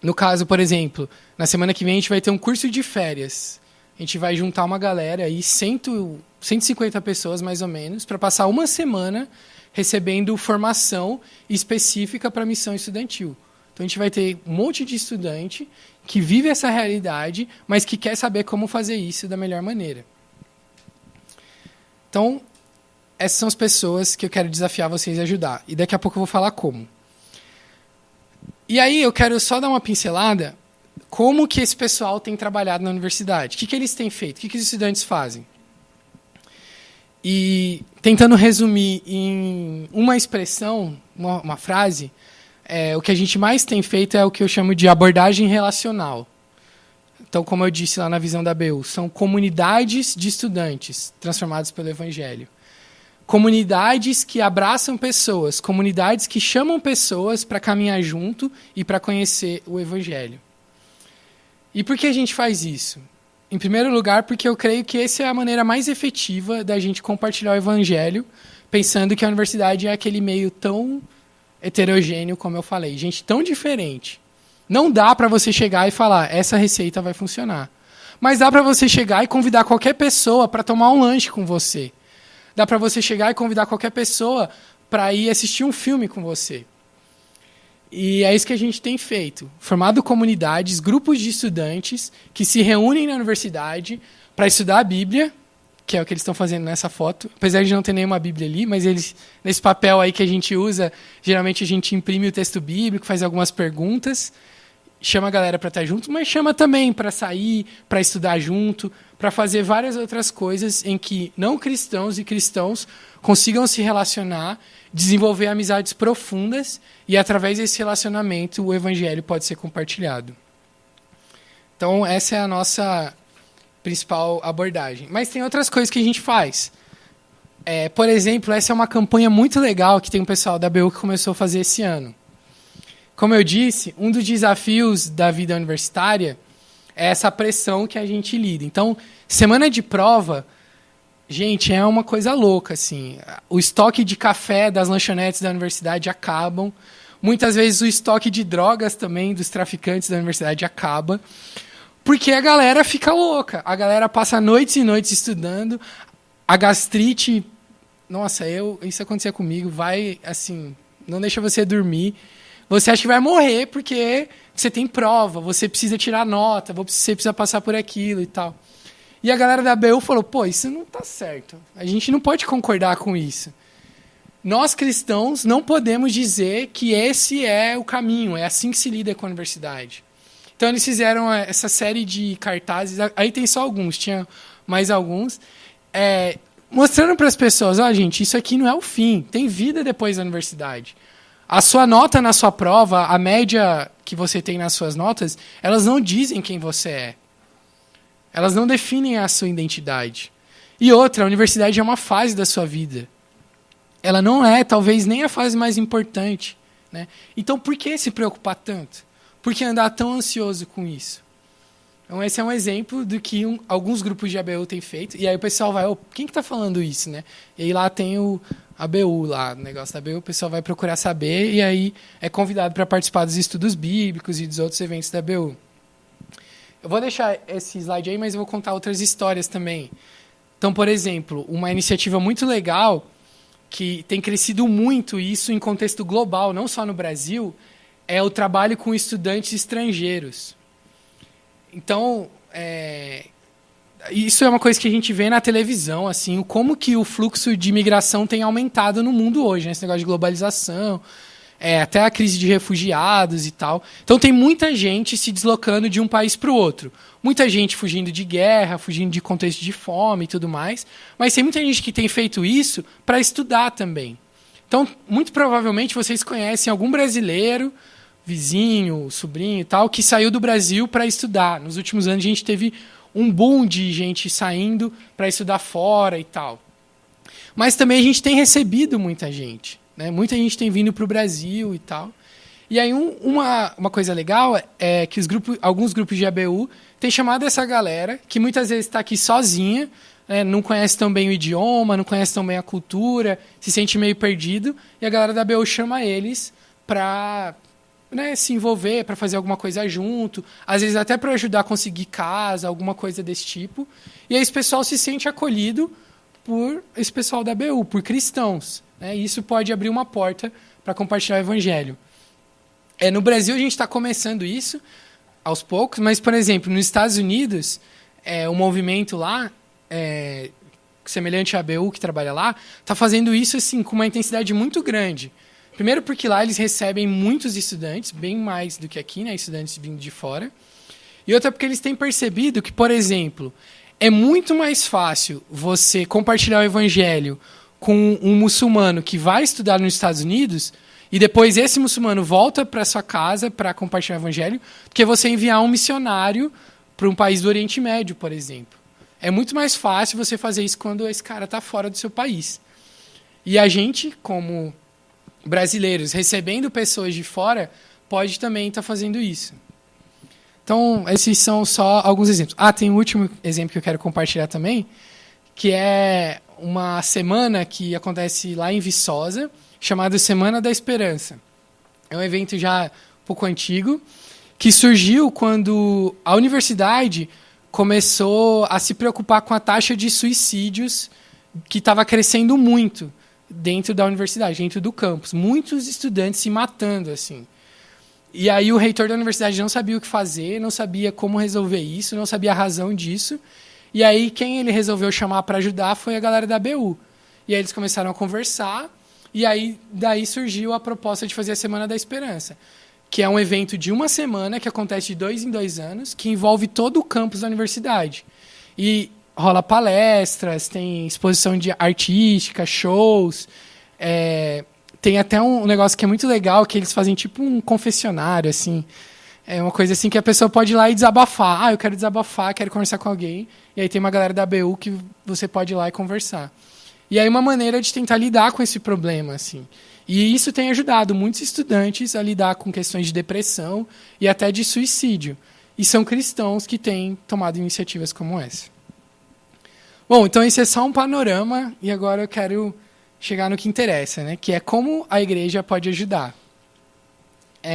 No caso, por exemplo, na semana que vem a gente vai ter um curso de férias. A gente vai juntar uma galera aí, 150 pessoas mais ou menos, para passar uma semana recebendo formação específica para a missão estudantil. Então a gente vai ter um monte de estudante que vive essa realidade, mas que quer saber como fazer isso da melhor maneira. Então, essas são as pessoas que eu quero desafiar vocês a ajudar. E daqui a pouco eu vou falar como. E aí eu quero só dar uma pincelada como que esse pessoal tem trabalhado na universidade. O que eles têm feito? O que os estudantes fazem? E tentando resumir em uma expressão, uma frase, o que a gente mais tem feito é o que eu chamo de abordagem relacional. Então, como eu disse lá na visão da ABU, são comunidades de estudantes transformados pelo Evangelho. Comunidades que abraçam pessoas, comunidades que chamam pessoas para caminhar junto e para conhecer o Evangelho. E por que a gente faz isso? Em primeiro lugar, porque eu creio que essa é a maneira mais efetiva da gente compartilhar o Evangelho, pensando que a universidade é aquele meio tão heterogêneo, como eu falei, gente tão diferente. Não dá para você chegar e falar, essa receita vai funcionar. Mas dá para você chegar e convidar qualquer pessoa para tomar um lanche com você. Dá para você chegar e convidar qualquer pessoa para ir assistir um filme com você. E é isso que a gente tem feito. Formado comunidades, grupos de estudantes que se reúnem na universidade para estudar a Bíblia, que é o que eles estão fazendo nessa foto. Apesar de não ter nenhuma Bíblia ali, mas eles, nesse papel aí que a gente usa, geralmente a gente imprime o texto bíblico, faz algumas perguntas, chama a galera para estar junto, mas chama também para sair, para estudar junto, para fazer várias outras coisas em que não cristãos e cristãos consigam se relacionar, desenvolver amizades profundas e, através desse relacionamento, o Evangelho pode ser compartilhado. Então, essa é a nossa principal abordagem. Mas tem outras coisas que a gente faz. Por exemplo, essa é uma campanha muito legal que tem um pessoal da ABU que começou a fazer esse ano. Como eu disse, um dos desafios da vida universitária é essa pressão que a gente lida. Então, semana de prova, gente, é uma coisa louca, assim. O estoque de café das lanchonetes da universidade acabam. Muitas vezes o estoque de drogas também dos traficantes da universidade acaba. Porque a galera fica louca. A galera passa noites e noites estudando. A gastrite, nossa, isso acontecia comigo, vai, assim, não deixa você dormir. Você acha que vai morrer porque você tem prova, você precisa tirar nota, você precisa passar por aquilo e tal. E a galera da ABU falou, pô, isso não está certo. A gente não pode concordar com isso. Nós, cristãos, não podemos dizer que esse é o caminho, é assim que se lida com a universidade. Então, eles fizeram essa série de cartazes, aí tem só alguns, tinha mais alguns, mostrando para as pessoas, gente, isso aqui não é o fim, tem vida depois da universidade. A sua nota na sua prova, a média que você tem nas suas notas, elas não dizem quem você é. Elas não definem a sua identidade. E outra, a universidade é uma fase da sua vida. Ela não é, talvez, nem a fase mais importante, né? Então, por que se preocupar tanto? Por que andar tão ansioso com isso? Então, esse é um exemplo do que alguns grupos de ABU têm feito. E aí o pessoal vai, quem que está falando isso, né? E aí lá tem o ABU, lá, o negócio da ABU, o pessoal vai procurar saber e aí é convidado para participar dos estudos bíblicos e dos outros eventos da ABU. Eu vou deixar esse slide aí, mas eu vou contar outras histórias também. Então, por exemplo, uma iniciativa muito legal que tem crescido muito, isso em contexto global, não só no Brasil, é o trabalho com estudantes estrangeiros. Então, isso é uma coisa que a gente vê na televisão, assim, como que o fluxo de imigração tem aumentado no mundo hoje, né? Esse negócio de globalização, até a crise de refugiados e tal. Então tem muita gente se deslocando de um país para o outro. Muita gente fugindo de guerra, fugindo de contexto de fome e tudo mais. Mas tem muita gente que tem feito isso para estudar também. Então, muito provavelmente, vocês conhecem algum brasileiro, vizinho, sobrinho e tal, que saiu do Brasil para estudar. Nos últimos anos a gente teve um boom de gente saindo para estudar fora e tal. Mas também a gente tem recebido muita gente, né? Muita gente tem vindo para o Brasil e tal. E aí uma coisa legal é que alguns grupos de ABU têm chamado essa galera, que muitas vezes está aqui sozinha, né? Não conhece tão bem o idioma, não conhece tão bem a cultura, se sente meio perdido, e a galera da ABU chama eles para se envolver, para fazer alguma coisa junto, às vezes até para ajudar a conseguir casa, alguma coisa desse tipo. E aí esse pessoal se sente acolhido por esse pessoal da ABU, por cristãos, né? E isso pode abrir uma porta para compartilhar o evangelho. No Brasil a gente está começando isso aos poucos, mas, por exemplo, nos Estados Unidos, o movimento lá, semelhante à ABU que trabalha lá, está fazendo isso assim, com uma intensidade muito grande. Primeiro porque lá eles recebem muitos estudantes, bem mais do que aqui, né, estudantes vindo de fora. E outra porque eles têm percebido que, por exemplo, é muito mais fácil você compartilhar o evangelho com um muçulmano que vai estudar nos Estados Unidos e depois esse muçulmano volta para sua casa para compartilhar o evangelho do que você enviar um missionário para um país do Oriente Médio, por exemplo. É muito mais fácil você fazer isso quando esse cara está fora do seu país. E a gente, como brasileiros, recebendo pessoas de fora, pode também estar fazendo isso. Então, esses são só alguns exemplos. Tem um último exemplo que eu quero compartilhar também, que é uma semana que acontece lá em Viçosa, chamada Semana da Esperança. É um evento já um pouco antigo, que surgiu quando a universidade começou a se preocupar com a taxa de suicídios que estava crescendo muito dentro da universidade, dentro do campus. Muitos estudantes se matando, assim. E aí o reitor da universidade não sabia o que fazer, não sabia como resolver isso, não sabia a razão disso. E aí quem ele resolveu chamar para ajudar foi a galera da BU. E aí eles começaram a conversar, e aí daí surgiu a proposta de fazer a Semana da Esperança, que é um evento de uma semana, que acontece de 2 em 2 anos, que envolve todo o campus da universidade. E rola palestras, tem exposição de artística, shows. Tem até um negócio que é muito legal, que eles fazem tipo um confessionário, assim. É uma coisa assim que a pessoa pode ir lá e desabafar. Eu quero desabafar, quero conversar com alguém. E aí tem uma galera da BU que você pode ir lá e conversar. E aí uma maneira de tentar lidar com esse problema, assim. E isso tem ajudado muitos estudantes a lidar com questões de depressão e até de suicídio. E são cristãos que têm tomado iniciativas como essa. Bom, então esse é só um panorama e agora eu quero chegar no que interessa, né? Que é como a igreja pode ajudar.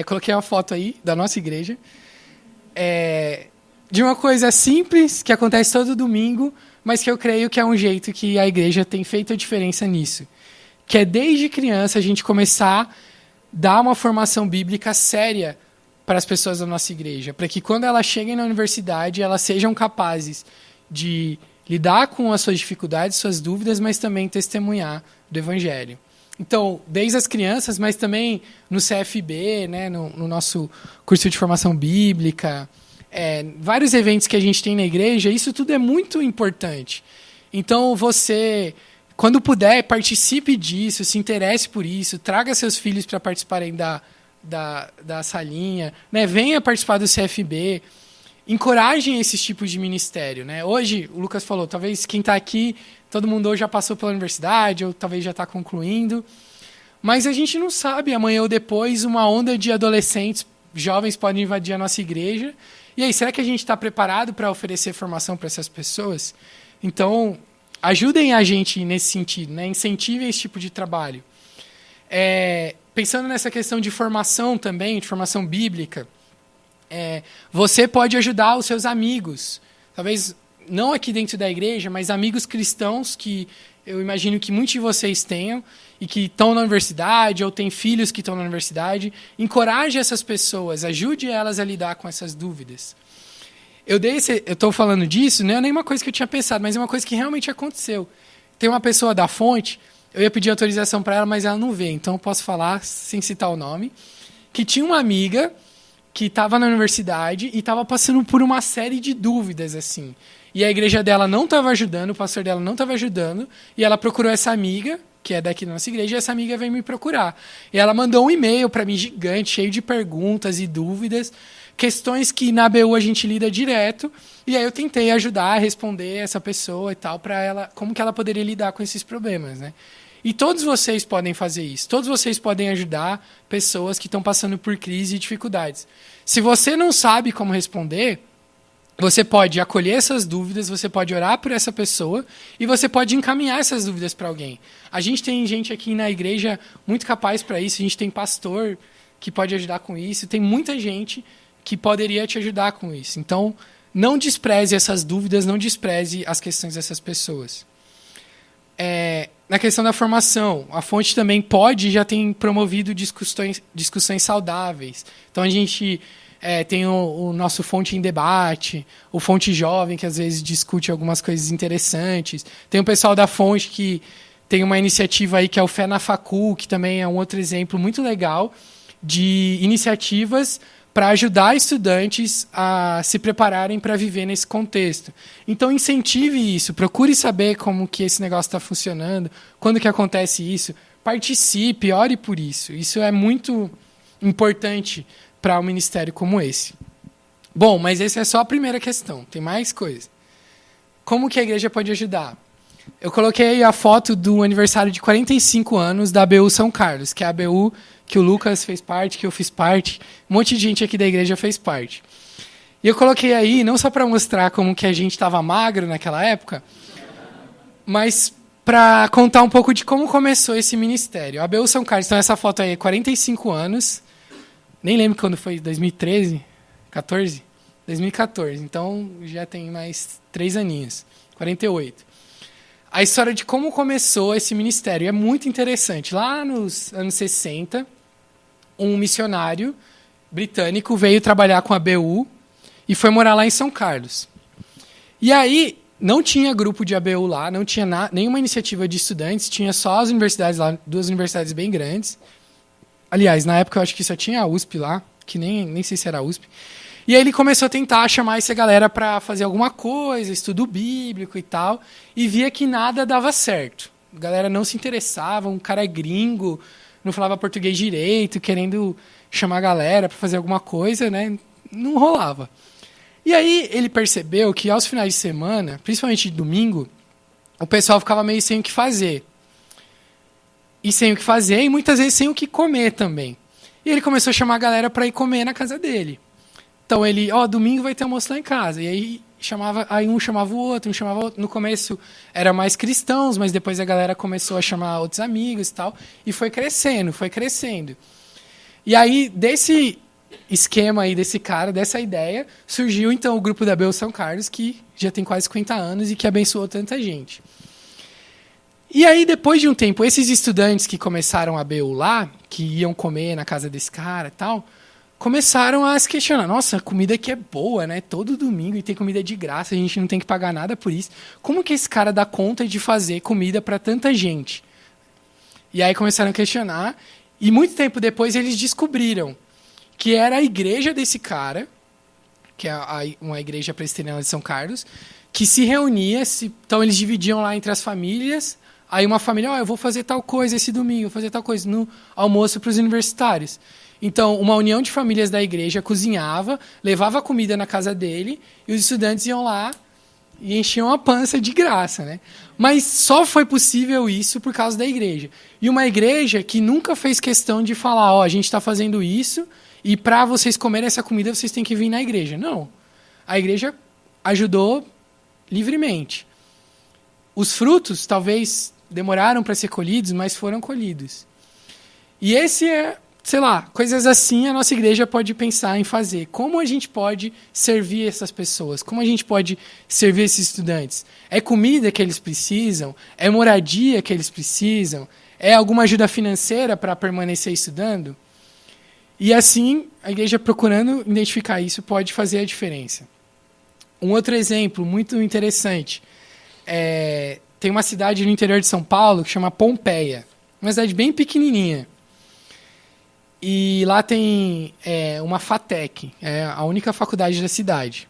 Coloquei uma foto aí da nossa igreja, de uma coisa simples que acontece todo domingo, mas que eu creio que é um jeito que a igreja tem feito a diferença nisso. Que é desde criança a gente começar a dar uma formação bíblica séria para as pessoas da nossa igreja, para que quando elas cheguem na universidade elas sejam capazes de lidar com as suas dificuldades, suas dúvidas, mas também testemunhar do evangelho. Então, desde as crianças, mas também no CFB, né, no nosso curso de formação bíblica, vários eventos que a gente tem na igreja, isso tudo é muito importante. Então, você, quando puder, participe disso, se interesse por isso, traga seus filhos para participarem da salinha, né, venha participar do CFB, encorajem esses tipos de ministério. Né? Hoje, o Lucas falou, talvez quem está aqui, todo mundo hoje já passou pela universidade, ou talvez já está concluindo, mas a gente não sabe, amanhã ou depois, uma onda de adolescentes, jovens podem invadir a nossa igreja. E aí, será que a gente está preparado para oferecer formação para essas pessoas? Então, ajudem a gente nesse sentido, né? Incentivem esse tipo de trabalho. Pensando nessa questão de formação também, de formação bíblica, você pode ajudar os seus amigos, talvez não aqui dentro da igreja, mas amigos cristãos que eu imagino que muitos de vocês tenham e que estão na universidade ou têm filhos que estão na universidade. Encoraje essas pessoas, ajude elas a lidar com essas dúvidas. Eu estou falando disso, não é nenhuma coisa que eu tinha pensado, mas é uma coisa que realmente aconteceu. Tem uma pessoa da Fonte, eu ia pedir autorização para ela, mas ela não veio, então eu posso falar sem citar o nome, que tinha uma amiga que estava na universidade e estava passando por uma série de dúvidas, assim. E a igreja dela não estava ajudando, o pastor dela não estava ajudando, e ela procurou essa amiga, que é daqui da nossa igreja, e essa amiga veio me procurar. E ela mandou um e-mail para mim gigante, cheio de perguntas e dúvidas, questões que na BU a gente lida direto, e aí eu tentei ajudar a responder essa pessoa e tal, para ela, como que ela poderia lidar com esses problemas, né? E todos vocês podem fazer isso. Todos vocês podem ajudar pessoas que estão passando por crise e dificuldades. Se você não sabe como responder, você pode acolher essas dúvidas, você pode orar por essa pessoa e você pode encaminhar essas dúvidas para alguém. A gente tem gente aqui na igreja muito capaz para isso, a gente tem pastor que pode ajudar com isso, tem muita gente que poderia te ajudar com isso. Então, não despreze essas dúvidas, não despreze as questões dessas pessoas. Na questão da formação, a Fonte também já tem promovido discussões saudáveis. Então, a gente tem o nosso Fonte em Debate, o Fonte Jovem, que às vezes discute algumas coisas interessantes. Tem o pessoal da Fonte que tem uma iniciativa aí que é o Fé na Facul, que também é um outro exemplo muito legal de iniciativas para ajudar estudantes a se prepararem para viver nesse contexto. Então, incentive isso, procure saber como que esse negócio está funcionando, quando que acontece isso, participe, ore por isso. Isso é muito importante para um ministério como esse. Bom, mas essa é só a primeira questão, tem mais coisa. Como que a igreja pode ajudar? Eu coloquei a foto do aniversário de 45 anos da ABU São Carlos, que é a ABU que o Lucas fez parte, que eu fiz parte, um monte de gente aqui da igreja fez parte. E eu coloquei aí, não só para mostrar como que a gente estava magro naquela época, mas para contar um pouco de como começou esse ministério. A ABU São Carlos, então essa foto aí é 45 anos, nem lembro quando foi, 2013? 14? 2014, então já tem mais 3 aninhos, 48. A história de como começou esse ministério é muito interessante. Lá nos anos 60, um missionário britânico veio trabalhar com a ABU e foi morar lá em São Carlos. E aí, não tinha grupo de ABU lá, não tinha nenhuma iniciativa de estudantes, tinha só as universidades lá, 2 universidades bem grandes. Aliás, na época eu acho que só tinha a USP lá, que nem sei se era a USP. E aí ele começou a tentar chamar essa galera para fazer alguma coisa, estudo bíblico e tal, e via que nada dava certo. A galera não se interessava, um cara gringo, não falava português direito, querendo chamar a galera para fazer alguma coisa, né? Não rolava. E aí ele percebeu que aos finais de semana, principalmente de domingo, o pessoal ficava meio sem o que fazer. E sem o que fazer, e muitas vezes sem o que comer também. E ele começou a chamar a galera para ir comer na casa dele. Então ele, domingo vai ter almoço lá em casa. E aí um chamava o outro, um chamava o outro. No começo era mais cristãos, mas depois a galera começou a chamar outros amigos e tal. E foi crescendo, foi crescendo. E aí, desse esquema aí, desse cara, dessa ideia, surgiu então o grupo da ABU São Carlos, que já tem quase 50 anos e que abençoou tanta gente. E aí, depois de um tempo, esses estudantes que começaram a ABU lá, que iam comer na casa desse cara e tal, começaram a se questionar. Nossa, a comida aqui é boa, né? Todo domingo e tem comida de graça, a gente não tem que pagar nada por isso. Como que esse cara dá conta de fazer comida para tanta gente? E aí começaram a questionar. E muito tempo depois eles descobriram que era a igreja desse cara, que é uma igreja presbiteriana de São Carlos, que se reunia, então eles dividiam lá entre as famílias. Aí uma família, eu vou fazer tal coisa esse domingo, vou fazer tal coisa no almoço para os universitários. Então, uma união de famílias da igreja cozinhava, levava comida na casa dele, e os estudantes iam lá e enchiam a pança de graça, né? Mas só foi possível isso por causa da igreja. E uma igreja que nunca fez questão de falar, a gente está fazendo isso, e para vocês comerem essa comida, vocês têm que vir na igreja. Não. A igreja ajudou livremente. Os frutos talvez demoraram para ser colhidos, mas foram colhidos. E esse é, coisas assim a nossa igreja pode pensar em fazer. Como a gente pode servir essas pessoas? Como a gente pode servir esses estudantes? É comida que eles precisam? É moradia que eles precisam? É alguma ajuda financeira para permanecer estudando? E assim, a igreja procurando identificar isso pode fazer a diferença. Um outro exemplo muito interessante. Tem uma cidade no interior de São Paulo que chama Pompeia. Uma cidade bem pequenininha. E lá tem uma FATEC, é a única faculdade da cidade.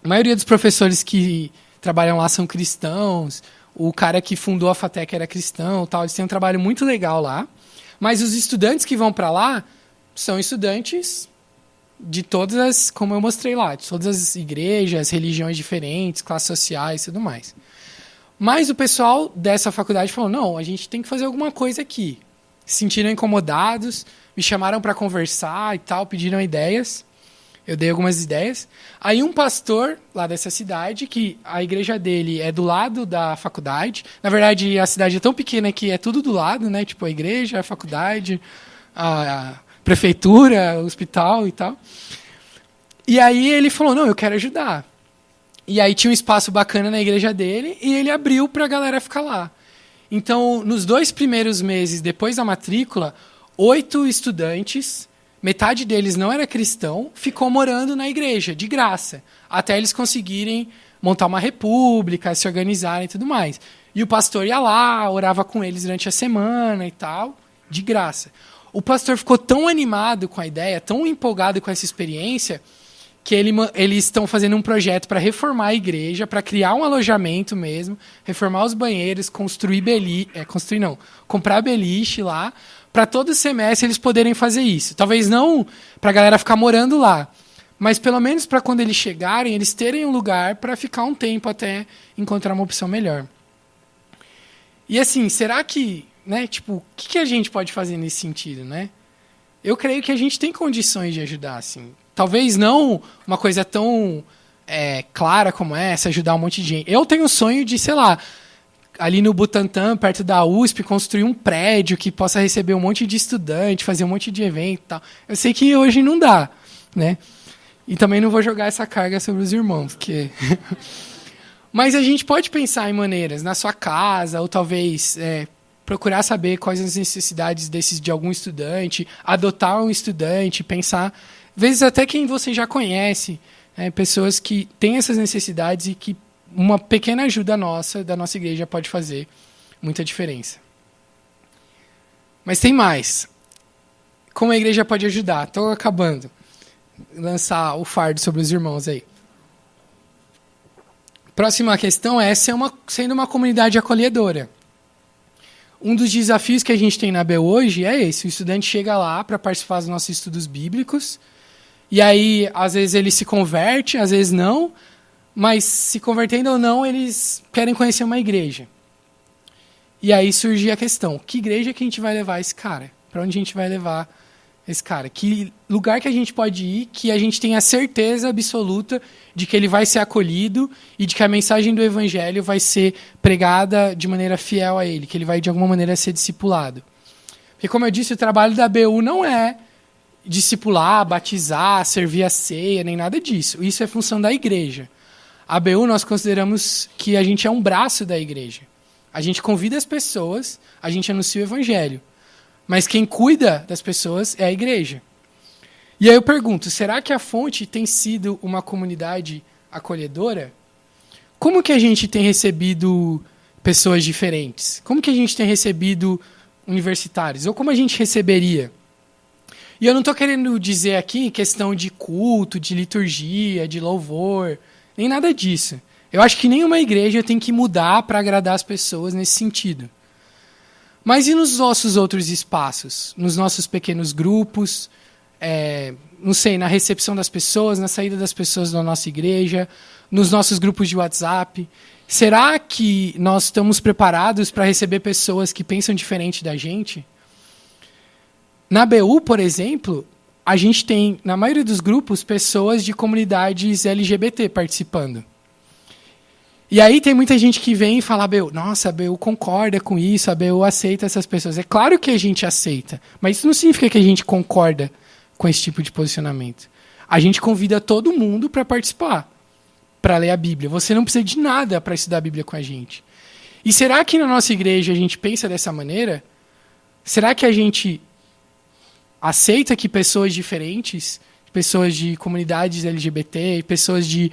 A maioria dos professores que trabalham lá são cristãos, o cara que fundou a FATEC era cristão, tal. Eles têm um trabalho muito legal lá. Mas os estudantes que vão para lá são estudantes de todas as, como eu mostrei lá, de todas as igrejas, religiões diferentes, classes sociais e tudo mais. Mas o pessoal dessa faculdade falou, não, a gente tem que fazer alguma coisa aqui. Se sentiram incomodados, me chamaram para conversar e tal, pediram ideias. Eu dei algumas ideias. Aí um pastor lá dessa cidade, que a igreja dele é do lado da faculdade. Na verdade, a cidade é tão pequena que é tudo do lado, né? Tipo, a igreja, a faculdade, a prefeitura, o hospital e tal. E aí ele falou, não, eu quero ajudar. E aí tinha um espaço bacana na igreja dele e ele abriu para a galera ficar lá. Então, nos 2 primeiros meses depois da matrícula, 8 estudantes, metade deles não era cristão, ficou morando na igreja, de graça, até eles conseguirem montar uma república, se organizarem e tudo mais. E o pastor ia lá, orava com eles durante a semana e tal, de graça. o pastor ficou tão animado com a ideia, tão empolgado com essa experiência, que eles estão fazendo um projeto para reformar a igreja, para criar um alojamento mesmo, reformar os banheiros, comprar beliche lá, para todo semestre eles poderem fazer isso. Talvez não para a galera ficar morando lá, mas pelo menos para quando eles chegarem, eles terem um lugar para ficar um tempo até encontrar uma opção melhor. E assim, será que, né, tipo, o que a gente pode fazer nesse sentido, né? Eu creio que a gente tem condições de ajudar, assim. Talvez não uma coisa tão clara como essa, ajudar um monte de gente. Eu tenho o sonho de, sei lá, ali no Butantã, perto da USP, construir um prédio que possa receber um monte de estudante, fazer um monte de evento e tal. Eu sei que hoje não dá, né? E também não vou jogar essa carga sobre os irmãos, porque... Mas a gente pode pensar em maneiras, na sua casa, ou talvez procurar saber quais as necessidades de algum estudante, adotar um estudante, pensar... Às vezes até quem você já conhece, pessoas que têm essas necessidades e que uma pequena ajuda da nossa igreja pode fazer muita diferença. Mas tem mais. Como a igreja pode ajudar? Estou acabando. Lançar o fardo sobre os irmãos aí. Próxima questão é sendo uma comunidade acolhedora. Um dos desafios que a gente tem na ABU hoje é esse. O estudante chega lá para participar dos nossos estudos bíblicos. E aí, às vezes ele se converte, às vezes não, mas se convertendo ou não, eles querem conhecer uma igreja. E aí surge a questão, que igreja que a gente vai levar esse cara? Para onde a gente vai levar esse cara? Que lugar que a gente pode ir que a gente tenha certeza absoluta de que ele vai ser acolhido e de que a mensagem do evangelho vai ser pregada de maneira fiel a ele, que ele vai de alguma maneira ser discipulado. Porque, como eu disse, o trabalho da ABU não é discipular, batizar, servir a ceia, nem nada disso. Isso é função da igreja. A ABU, nós consideramos que a gente é um braço da igreja. A gente convida as pessoas, a gente anuncia o evangelho. Mas quem cuida das pessoas é a igreja. E aí eu pergunto, será que a Fonte tem sido uma comunidade acolhedora? Como que a gente tem recebido pessoas diferentes? Como que a gente tem recebido universitários? Ou como a gente receberia? E eu não estou querendo dizer aqui questão de culto, de liturgia, de louvor, nem nada disso. Eu acho que nenhuma igreja tem que mudar para agradar as pessoas nesse sentido. Mas e nos nossos outros espaços? Nos nossos pequenos grupos, não sei, na recepção das pessoas, na saída das pessoas da nossa igreja, nos nossos grupos de WhatsApp. Será que nós estamos preparados para receber pessoas que pensam diferente da gente? Na BU, por exemplo, a gente tem, na maioria dos grupos, pessoas de comunidades LGBT participando. E aí tem muita gente que vem e fala, nossa, a BU concorda com isso, a BU aceita essas pessoas. É claro que a gente aceita, mas isso não significa que a gente concorda com esse tipo de posicionamento. A gente convida todo mundo para participar, para ler a Bíblia. Você não precisa de nada para estudar a Bíblia com a gente. E será que na nossa igreja a gente pensa dessa maneira? Será que a gente aceita que pessoas diferentes, pessoas de comunidades LGBT, pessoas de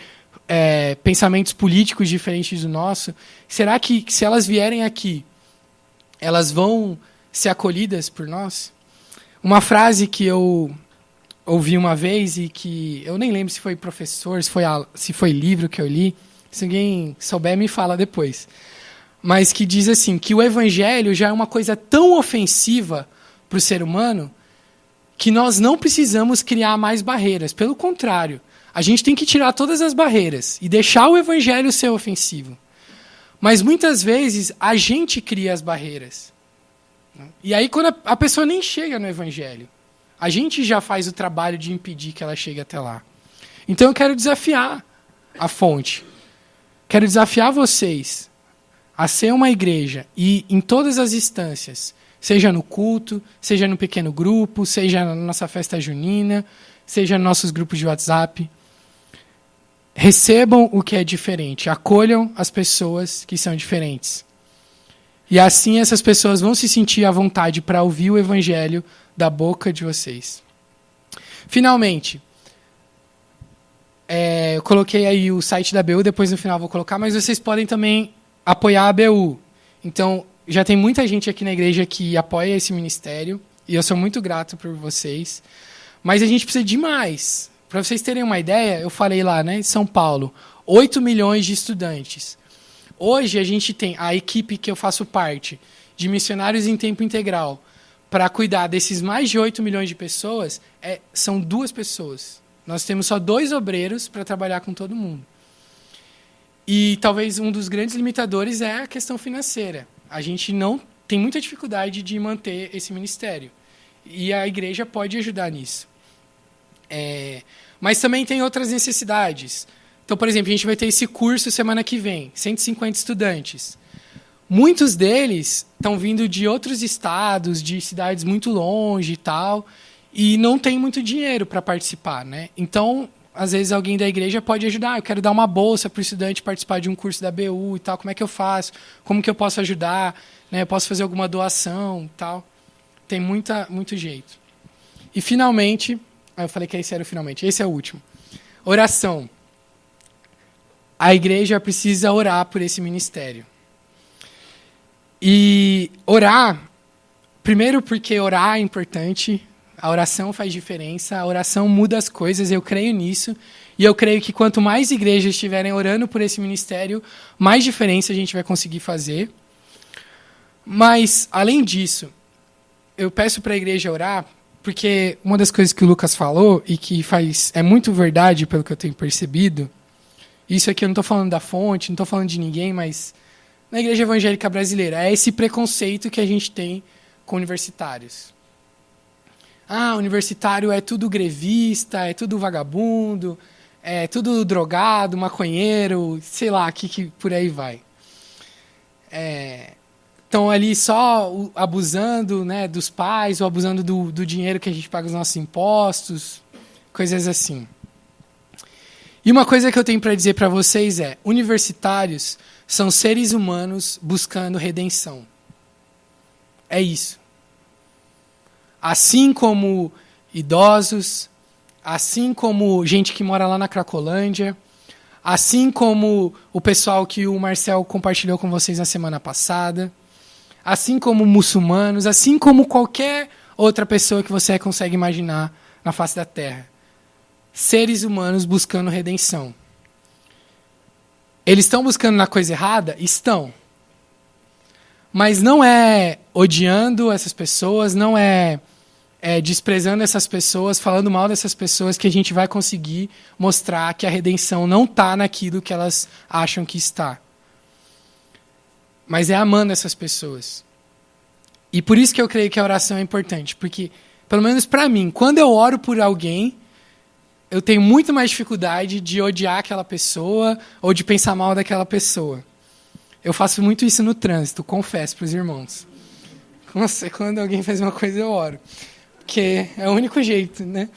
pensamentos políticos diferentes do nosso, será que se elas vierem aqui, elas vão ser acolhidas por nós? Uma frase que eu ouvi uma vez e que eu nem lembro se foi professor, se foi livro que eu li, se alguém souber me fala depois, mas que diz assim, que o evangelho já é uma coisa tão ofensiva para o ser humano que nós não precisamos criar mais barreiras. Pelo contrário, a gente tem que tirar todas as barreiras e deixar o evangelho ser ofensivo. Mas muitas vezes a gente cria as barreiras. E aí quando a pessoa nem chega no evangelho, a gente já faz o trabalho de impedir que ela chegue até lá. Então eu quero desafiar a Fonte. Quero desafiar vocês a ser uma igreja e em todas as instâncias, seja no culto, seja no pequeno grupo, seja na nossa festa junina, seja nos nossos grupos de WhatsApp. Recebam o que é diferente, acolham as pessoas que são diferentes. E assim essas pessoas vão se sentir à vontade para ouvir o evangelho da boca de vocês. Finalmente, eu coloquei aí o site da ABU, depois no final vou colocar, mas vocês podem também apoiar a ABU. Então, já tem muita gente aqui na igreja que apoia esse ministério. e eu sou muito grato por vocês. Mas a gente precisa de mais. Para vocês terem uma ideia, eu falei lá, né, em São Paulo, 8 milhões de estudantes. Hoje a gente tem a equipe que eu faço parte, de missionários em tempo integral, para cuidar desses mais de 8 milhões de pessoas, são 2 pessoas. Nós temos só 2 obreiros para trabalhar com todo mundo. E talvez um dos grandes limitadores é a questão financeira. A gente não tem muita dificuldade de manter esse ministério. E a igreja pode ajudar nisso. Mas também tem outras necessidades. Então, por exemplo, a gente vai ter esse curso semana que vem, 150 estudantes. Muitos deles estão vindo de outros estados, de cidades muito longe e tal, e não tem muito dinheiro para participar, né? Então, às vezes alguém da igreja pode ajudar. Eu quero dar uma bolsa para o estudante participar de um curso da BU e tal. Como é que eu faço? Como que eu posso ajudar? Né? Eu posso fazer alguma doação e tal. Tem muito jeito. E finalmente, eu falei que esse era o finalmente. Esse é o último. Oração. A igreja precisa orar por esse ministério. E orar, primeiro porque orar é importante, a oração faz diferença, a oração muda as coisas, eu creio nisso, e eu creio que quanto mais igrejas estiverem orando por esse ministério, mais diferença a gente vai conseguir fazer. Mas, além disso, eu peço para a igreja orar, porque uma das coisas que o Lucas falou, e que é muito verdade pelo que eu tenho percebido, isso aqui eu não estou falando da fonte, não estou falando de ninguém, mas na igreja evangélica brasileira, é esse preconceito que a gente tem com universitários. Universitário é tudo grevista, é tudo vagabundo, é tudo drogado, maconheiro, sei lá, que por aí vai. Estão ali só abusando, né, dos pais, ou abusando do dinheiro que a gente paga os nossos impostos, coisas assim. E uma coisa que eu tenho para dizer para vocês universitários são seres humanos buscando redenção. É isso. Assim como idosos, assim como gente que mora lá na Cracolândia, assim como o pessoal que o Marcel compartilhou com vocês na semana passada, assim como muçulmanos, assim como qualquer outra pessoa que você consegue imaginar na face da Terra. Seres humanos buscando redenção. Eles estão buscando na coisa errada? Estão. Mas não é odiando essas pessoas, não é desprezando essas pessoas, falando mal dessas pessoas que a gente vai conseguir mostrar que a redenção não está naquilo que elas acham que está. Mas é amando essas pessoas. E por isso que eu creio que a oração é importante. Porque, pelo menos para mim, quando eu oro por alguém, eu tenho muito mais dificuldade de odiar aquela pessoa ou de pensar mal daquela pessoa. Eu faço muito isso no trânsito, confesso para os irmãos. Nossa, quando alguém faz uma coisa, eu oro. Porque é o único jeito, né?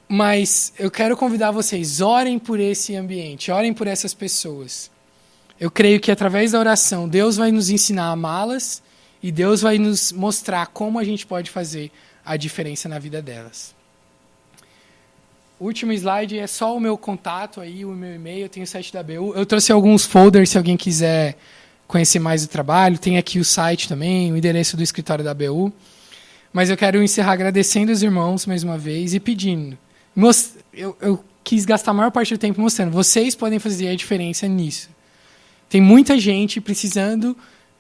Mas eu quero convidar vocês, orem por esse ambiente, orem por essas pessoas. Eu creio que através da oração, Deus vai nos ensinar a amá-las e Deus vai nos mostrar como a gente pode fazer a diferença na vida delas. O último slide é só o meu contato aí, o meu e-mail, eu tenho o site da BU. Eu trouxe alguns folders se alguém quiser conhecer mais o trabalho. Tem aqui o site também, o endereço do escritório da BU. Mas eu quero encerrar agradecendo os irmãos mais uma vez e pedindo. Eu quis gastar a maior parte do tempo mostrando. Vocês podem fazer a diferença nisso. Tem muita gente precisando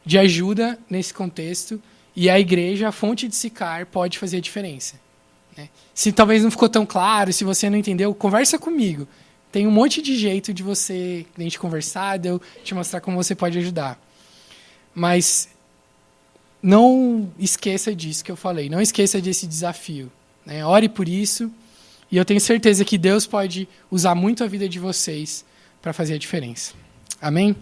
de ajuda nesse contexto e a igreja, a fonte de Sicar, pode fazer a diferença. Se talvez não ficou tão claro, se você não entendeu, conversa comigo. Tem um monte de jeito de a gente conversar, de eu te mostrar como você pode ajudar. Mas não esqueça disso que eu falei, não esqueça desse desafio. Ore por isso, e eu tenho certeza que Deus pode usar muito a vida de vocês para fazer a diferença. Amém?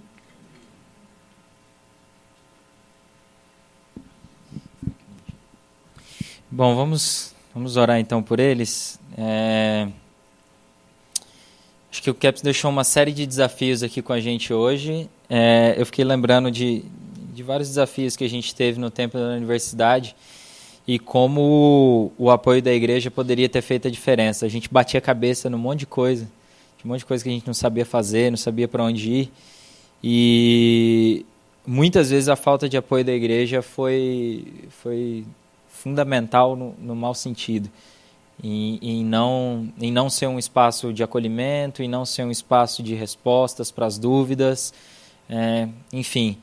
Bom, vamos orar então por eles. Acho que o Caps deixou uma série de desafios aqui com a gente hoje. Eu fiquei lembrando de vários desafios que a gente teve no tempo da universidade e como o apoio da igreja poderia ter feito a diferença. A gente batia a cabeça num monte de coisa, que a gente não sabia fazer, não sabia para onde ir. E muitas vezes a falta de apoio da igreja foi fundamental no mau sentido, em não ser um espaço de acolhimento, em não ser um espaço de respostas para as dúvidas, enfim.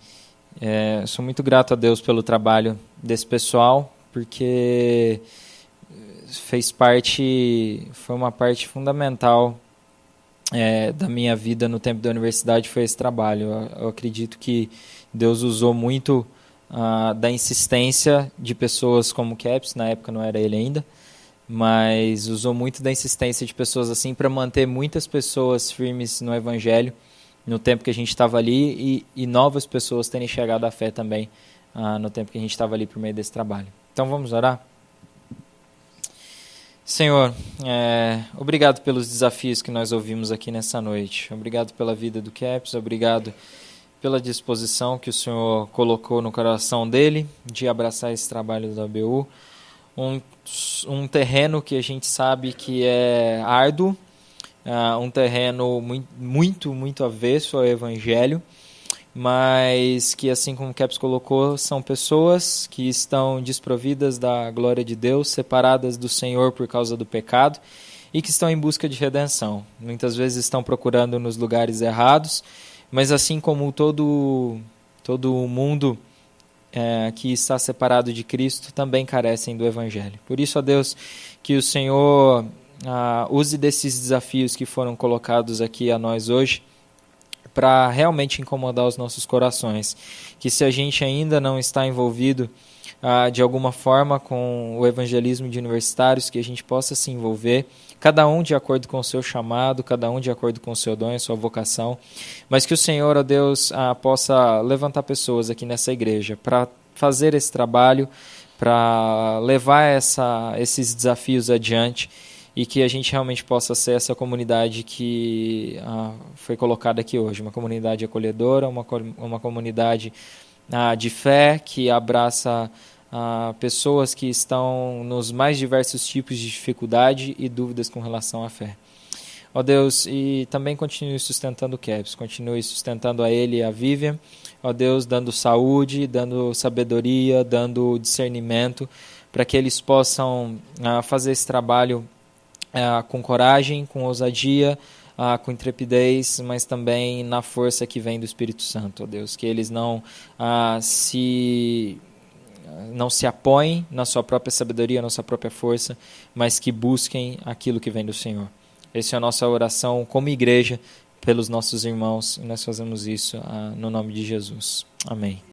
Sou muito grato a Deus pelo trabalho desse pessoal, porque foi uma parte fundamental da minha vida no tempo da universidade, foi esse trabalho. Eu acredito que Deus usou muito da insistência de pessoas como o Caps, na época não era ele ainda, mas usou muito da insistência de pessoas assim para manter muitas pessoas firmes no Evangelho no tempo que a gente estava ali e novas pessoas terem chegado à fé também no tempo que a gente estava ali por meio desse trabalho. Então vamos orar? Senhor, obrigado pelos desafios que nós ouvimos aqui nessa noite. Obrigado pela vida do Caps, obrigado pela disposição que o Senhor colocou no coração dele de abraçar esse trabalho da ABU. Um terreno que a gente sabe que é árduo, um terreno muito avesso ao Evangelho, mas que, assim como o Caps colocou, são pessoas que estão desprovidas da glória de Deus, separadas do Senhor por causa do pecado e que estão em busca de redenção. Muitas vezes estão procurando nos lugares errados, mas assim como todo o mundo que está separado de Cristo, também carecem do Evangelho. Por isso, ó Deus, que o Senhor use desses desafios que foram colocados aqui a nós hoje para realmente incomodar os nossos corações. Que se a gente ainda não está envolvido de alguma forma com o evangelismo de universitários, que a gente possa se envolver, cada um de acordo com o seu chamado, cada um de acordo com o seu dom e a sua vocação, mas que o Senhor, ó Deus, possa levantar pessoas aqui nessa igreja para fazer esse trabalho, para levar esses desafios adiante, e que a gente realmente possa ser essa comunidade que foi colocada aqui hoje, uma comunidade acolhedora, uma comunidade de fé, que abraça pessoas que estão nos mais diversos tipos de dificuldade e dúvidas com relação à fé. Ó Deus, e também continue sustentando o Caps, continue sustentando a ele e a Vivian, ó Deus, dando saúde, dando sabedoria, dando discernimento, para que eles possam fazer esse trabalho com coragem, com ousadia, com intrepidez, mas também na força que vem do Espírito Santo, ó Deus, que eles não se apoiem na sua própria sabedoria, na sua própria força, mas que busquem aquilo que vem do Senhor. Essa é a nossa oração como igreja pelos nossos irmãos, e nós fazemos isso no nome de Jesus. Amém.